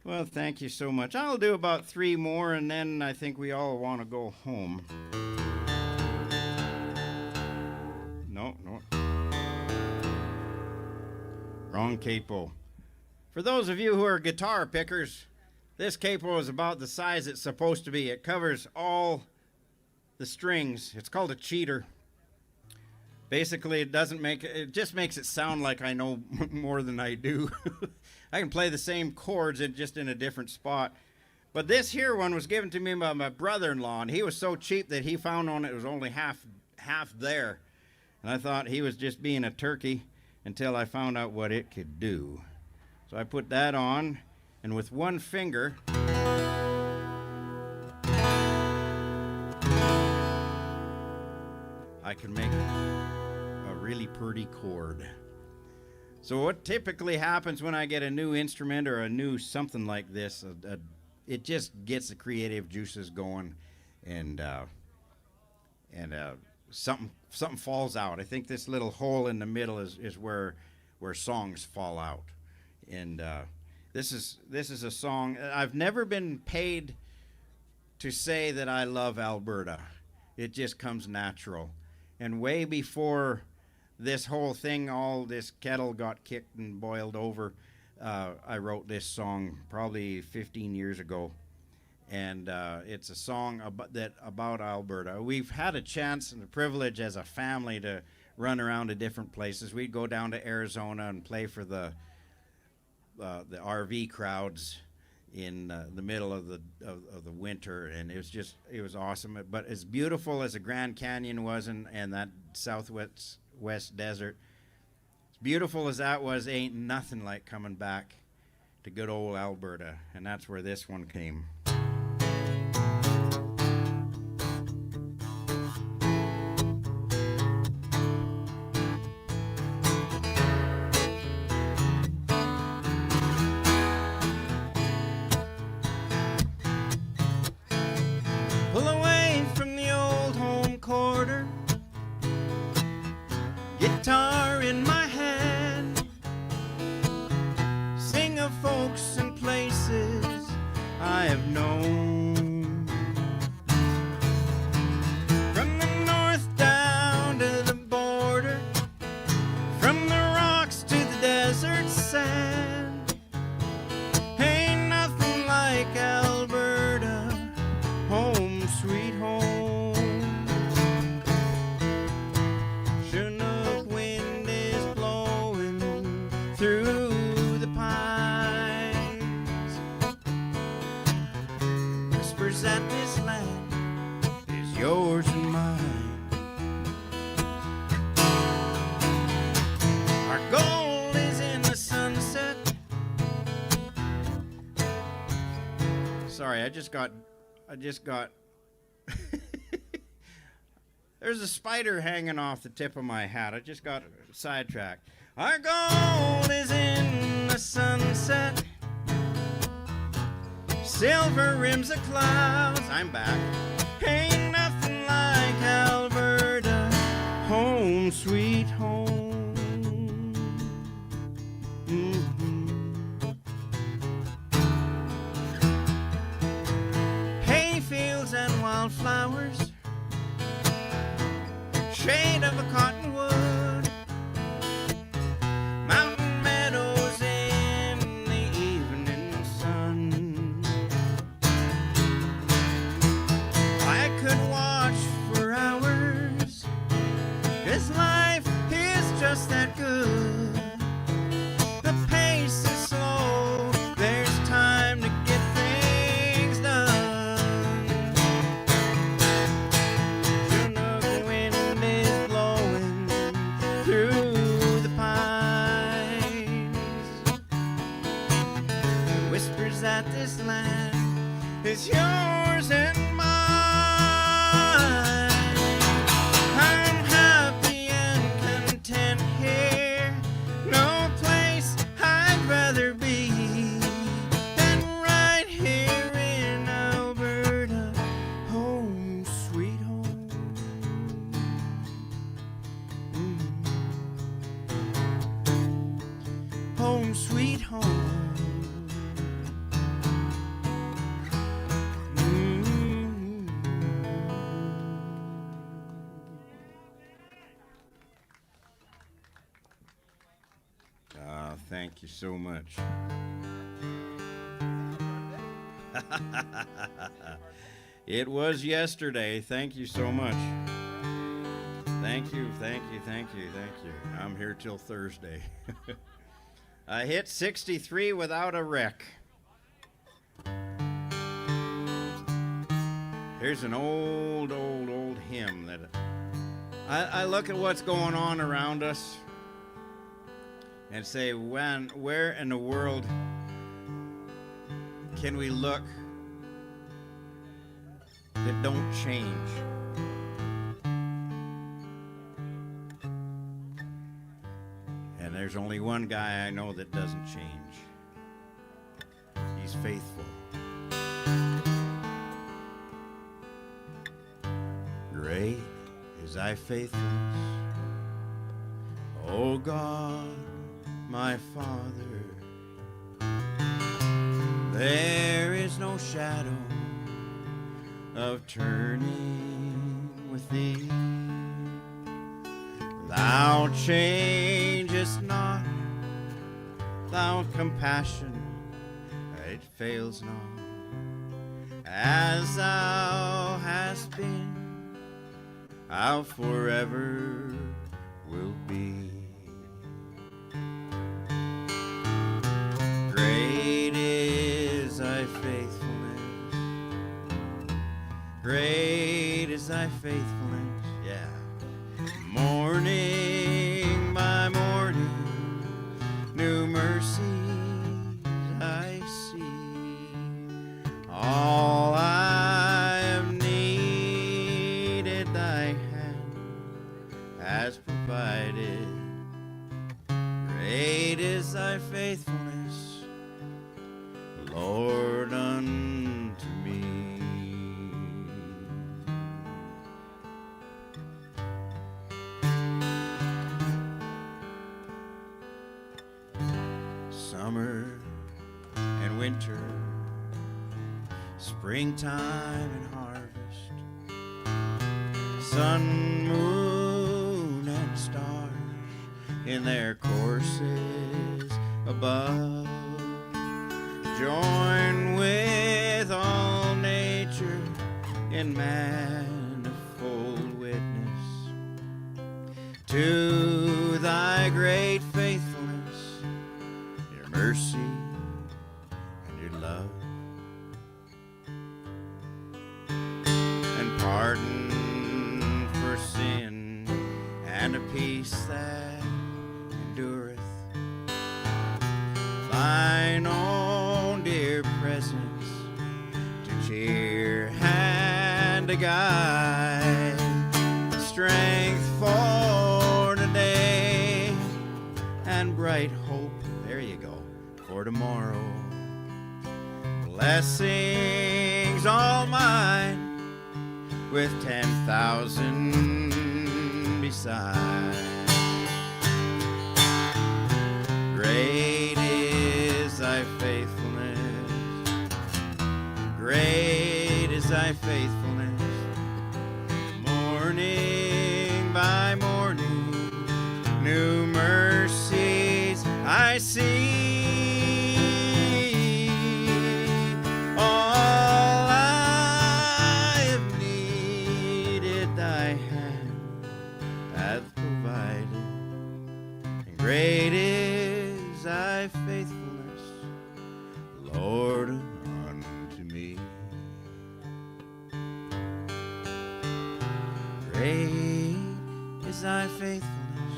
Well, thank you so much. I'll do about 3 more, and then I think we all want to go home. No. Wrong capo. For those of you who are guitar pickers, this capo is about the size it's supposed to be. It covers all the strings. It's called a cheater. Basically, it just makes it sound like I know more than I do. I can play the same chords just in a different spot. But this here one was given to me by my brother-in-law, and he was so cheap that he found one that was only half there. And I thought he was just being a turkey until I found out what it could do. So I put that on, and with one finger, I can make a really pretty chord. So what typically happens when I get a new instrument or a new something like this, it just gets the creative juices going, and something falls out. I think this little hole in the middle is where songs fall out. And this is a song. I've never been paid to say that I love Alberta. It just comes natural. And way before this whole thing, all this kettle got kicked and boiled over, I wrote this song probably 15 years ago. And it's a song about Alberta. We've had a chance and the privilege as a family to run around to different places. We'd go down to Arizona and play for the RV crowds in the middle of the winter, and it was awesome. But as beautiful as the Grand Canyon was, and that Southwest desert, as beautiful as that was, ain't nothing like coming back to good old Alberta, and that's where this one came. Pull away from the old home quarter, guitar in my hand, sing of folks and places I have known. From the north down to the border, from the rocks to the desert sand, ain't nothing like Alberta, home sweet home. Chinook wind is blowing through the pines, whispers that this land is yours and mine. Our gold is in the sunset. Sorry, I just got there's a spider hanging off the tip of my hat. I just got sidetracked. Our gold is in the sunset, silver rims of clouds. I'm back. Ain't nothing like Alberta, home sweet home. Hayfields and wildflowers, shade of a cottonwood, mountain meadows in the evening sun. I could watch for hours, 'cause life is just that good. The pace is slow, there's time to get things done. Chinook wind is blowing through the pines, whispers that this land is yours and mine. I'm happy and content here, no place I'd rather be than right here in Alberta, home sweet home. Home sweet home. Thank you so much. It was yesterday. Thank you so much. Thank you. I'm here till Thursday. I hit 63 without a wreck. Here's an old hymn that I look at what's going on around us and say, where in the world can we look that don't change? And there's only one guy I know that doesn't change. He's faithful. Great is thy faithfulness, O God, my Father. There is no shadow of turning with thee. Thou changest not, thou compassion, it fails not. As thou hast been, thou forever will be. Great is thy faithfulness. Great is thy faithfulness, yeah. Morning by morning, new mercies I see. All I have needed, thy hand has provided. Great is thy faithfulness, Lord, unto me. Summer and winter, springtime and harvest, sun, moon, and stars in their courses above, join with all nature in manifold witness to thy great faithfulness, your mercy and your love, and pardon for sin and a peace that endureth. Thine own dear presence to cheer and to guide, strength for today and bright hope, there you go, for tomorrow. Blessings all mine with 10,000 beside. Great is thy faithfulness. Great is thy faithfulness. Morning by morning, new mercies I see. All I have needed, thy hand hath provided. And great is thy faithfulness, Lord, unto me. Great is thy faithfulness.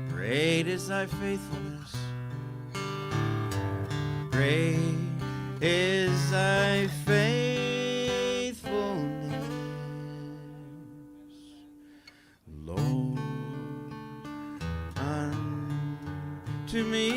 Great is thy faithfulness. Great is thy faithfulness, Lord, unto me.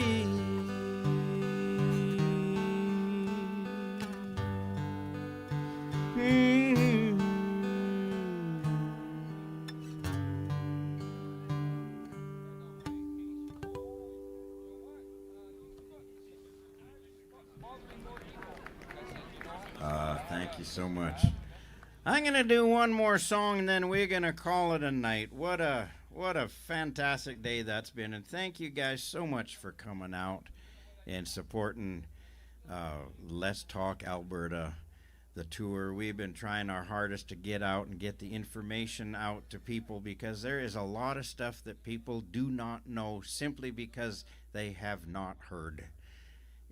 Thank you so much. I'm gonna do one more song and then we're gonna call it a night. What a What a fantastic day that's been. And thank you guys so much for coming out and supporting Let's Talk Alberta, the tour. We've been trying our hardest to get out and get the information out to people, because there is a lot of stuff that people do not know simply because they have not heard.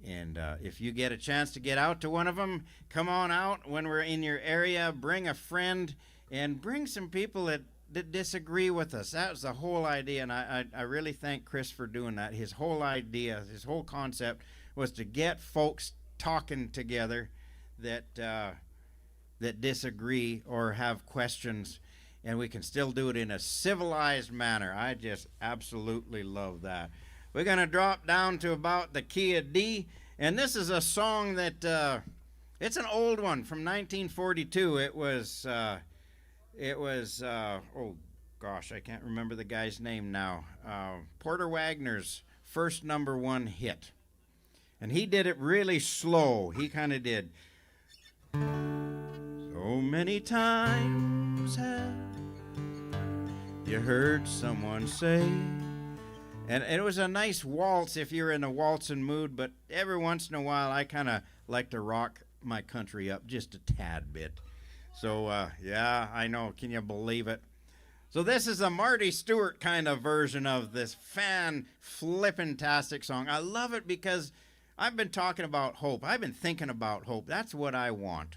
And if you get a chance to get out to one of them, come on out when we're in your area. Bring a friend and bring some people that disagree with us. That was the whole idea, and I really thank Chris for doing that. His whole idea, his whole concept was to get folks talking together that disagree or have questions, and we can still do it in a civilized manner. I just absolutely love that. We're going to drop down to about the key of D, and this is a song that it's an old one from 1942. It was oh gosh, I can't remember the guy's name now. Porter Wagner's first #1 hit. And he did it really slow. He kind of did. So many times have you heard someone say. And it was a nice waltz if you're in a waltzing mood, but every once in a while I kind of like to rock my country up just a tad bit. So, yeah, I know. Can you believe it? So this is a Marty Stewart kind of version of this fan-flippin-tastic song. I love it because I've been talking about hope. I've been thinking about hope. That's what I want.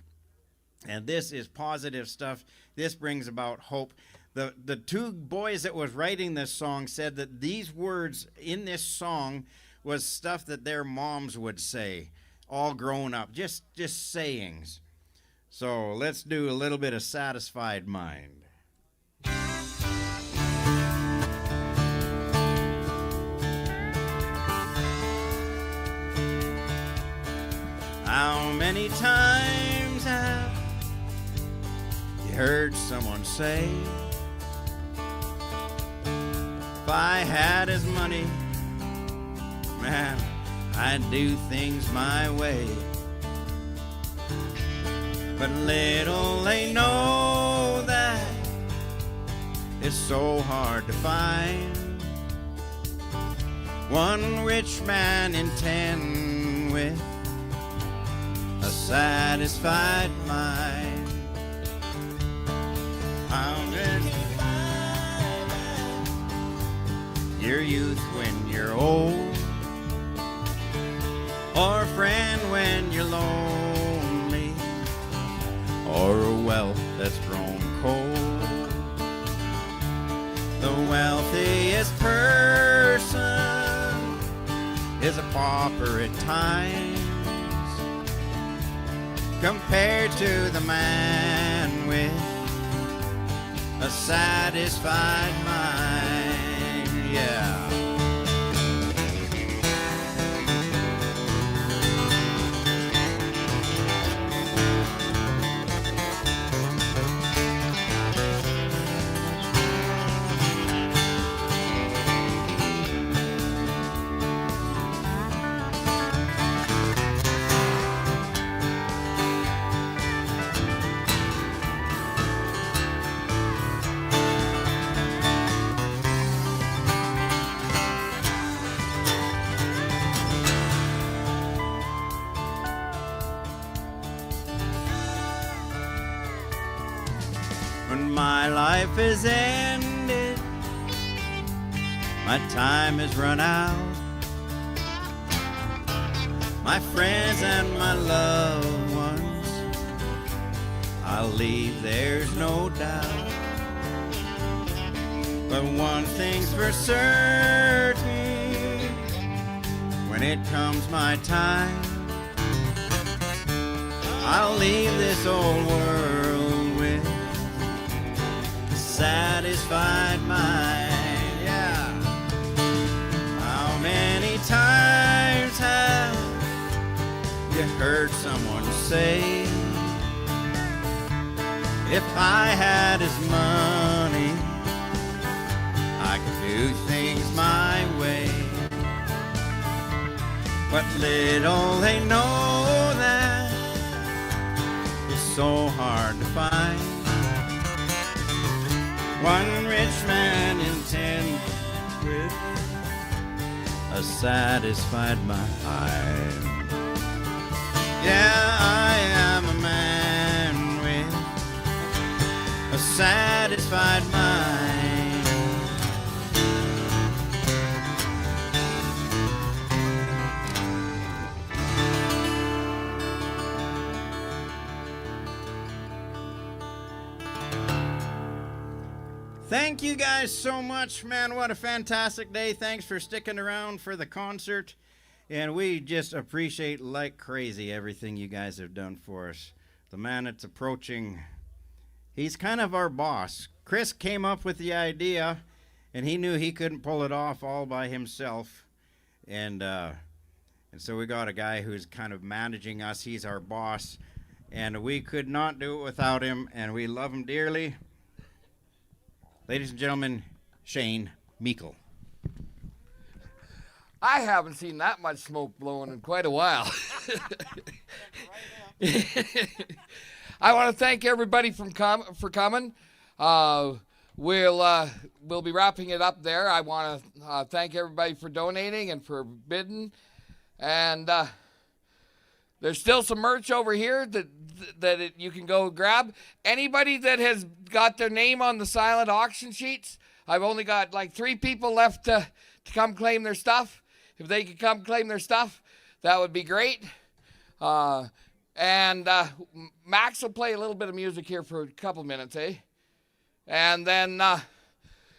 And this is positive stuff. This brings about hope. The two boys that was writing this song said that these words in this song was stuff that their moms would say, all grown up, just sayings. So let's do a little bit of Satisfied Mind. How many times have you heard someone say, if I had his money, man, I'd do things my way. But little they know that it's so hard to find one rich man in 10 with a satisfied mind. Founded your youth when you're old, or a friend when you're lonely, or a wealth that's grown cold. The wealthiest person is a pauper at times, compared to the man with a satisfied mind. Yeah. When my life is ended, my time has run out, my friends and my loved ones I'll leave, there's no doubt. But one thing's for certain, when it comes my time, I'll leave this old world with a satisfied mind. Yeah. How many times have you heard someone say, if I had his money, I could do things my way. But little they know that it's so hard to find one rich man in 10 with a satisfied mind. Yeah, I am a man with a satisfied mind. Thank you guys so much, man. What a fantastic day. Thanks for sticking around for the concert. And we just appreciate like crazy everything you guys have done for us. The man that's approaching, he's kind of our boss. Chris came up with the idea, and he knew he couldn't pull it off all by himself. And so we got a guy who's kind of managing us. He's our boss. And we could not do it without him, and we love him dearly. Ladies and gentlemen, Shane Meikle. I haven't seen that much smoke blowing in quite a while. I want to thank everybody for coming. We'll be wrapping it up there. I want to thank everybody for donating and for bidding. And there's still some merch over here that you can go grab. Anybody that has got their name on the silent auction sheets, I've only got like 3 people left to come claim their stuff. If they could come claim their stuff, that would be great. And Max will play a little bit of music here for a couple minutes, eh? And then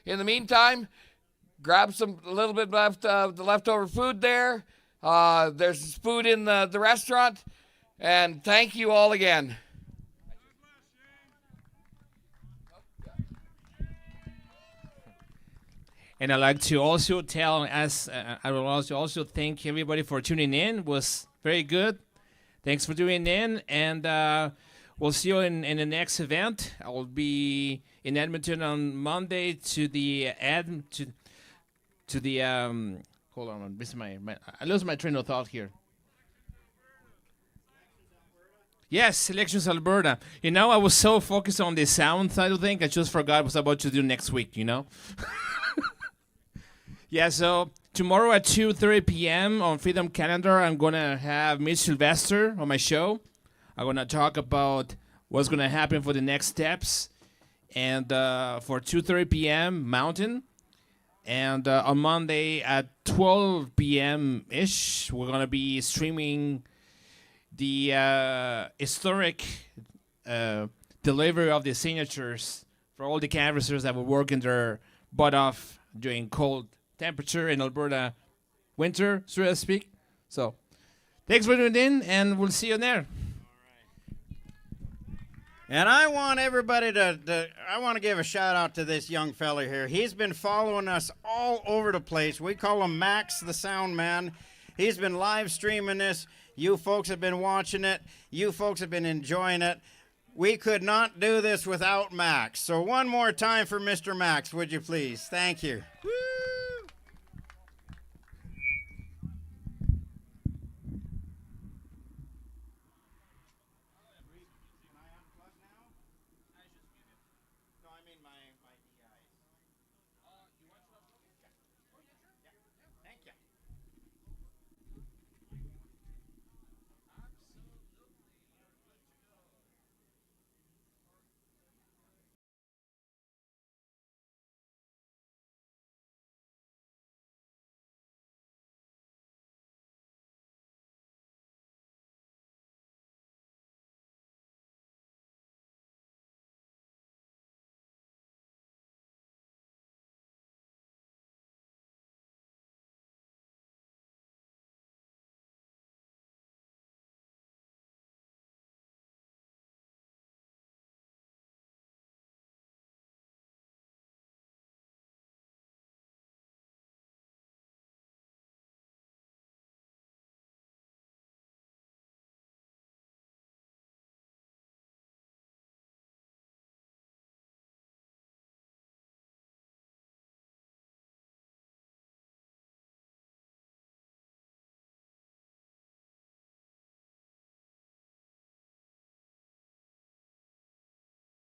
in the meantime, grab a little bit left the leftover food there. There's food in the restaurant. And thank you all again. And I'd like to also tell us, I will also thank everybody for tuning in. It was very good. Thanks for tuning in. And we'll see you in the next event. I will be in Edmonton on Monday to the hold on, I lost my train of thought here. Yes, Elections Alberta. You know, I was so focused on the sound side of things, I just forgot what I was about to do next week, you know? Yeah, so tomorrow at 2:30 p.m. on Freedom Calendar, I'm going to have Mitch Sylvester on my show. I'm going to talk about what's going to happen for the next steps. And for 2:30 p.m. Mountain. And on Monday at 12 p.m.-ish, we're going to be streaming the historic delivery of the signatures for all the canvassers that were working their butt off during cold temperature in Alberta winter, so to speak. So, thanks for tuning in, and we'll see you there. And I want everybody I want to give a shout out to this young fella here. He's been following us all over the place. We call him Max the Sound Man. He's been live streaming this. You folks have been watching it. You folks have been enjoying it. We could not do this without Max. So one more time for Mr. Max, would you please? Thank you. Woo!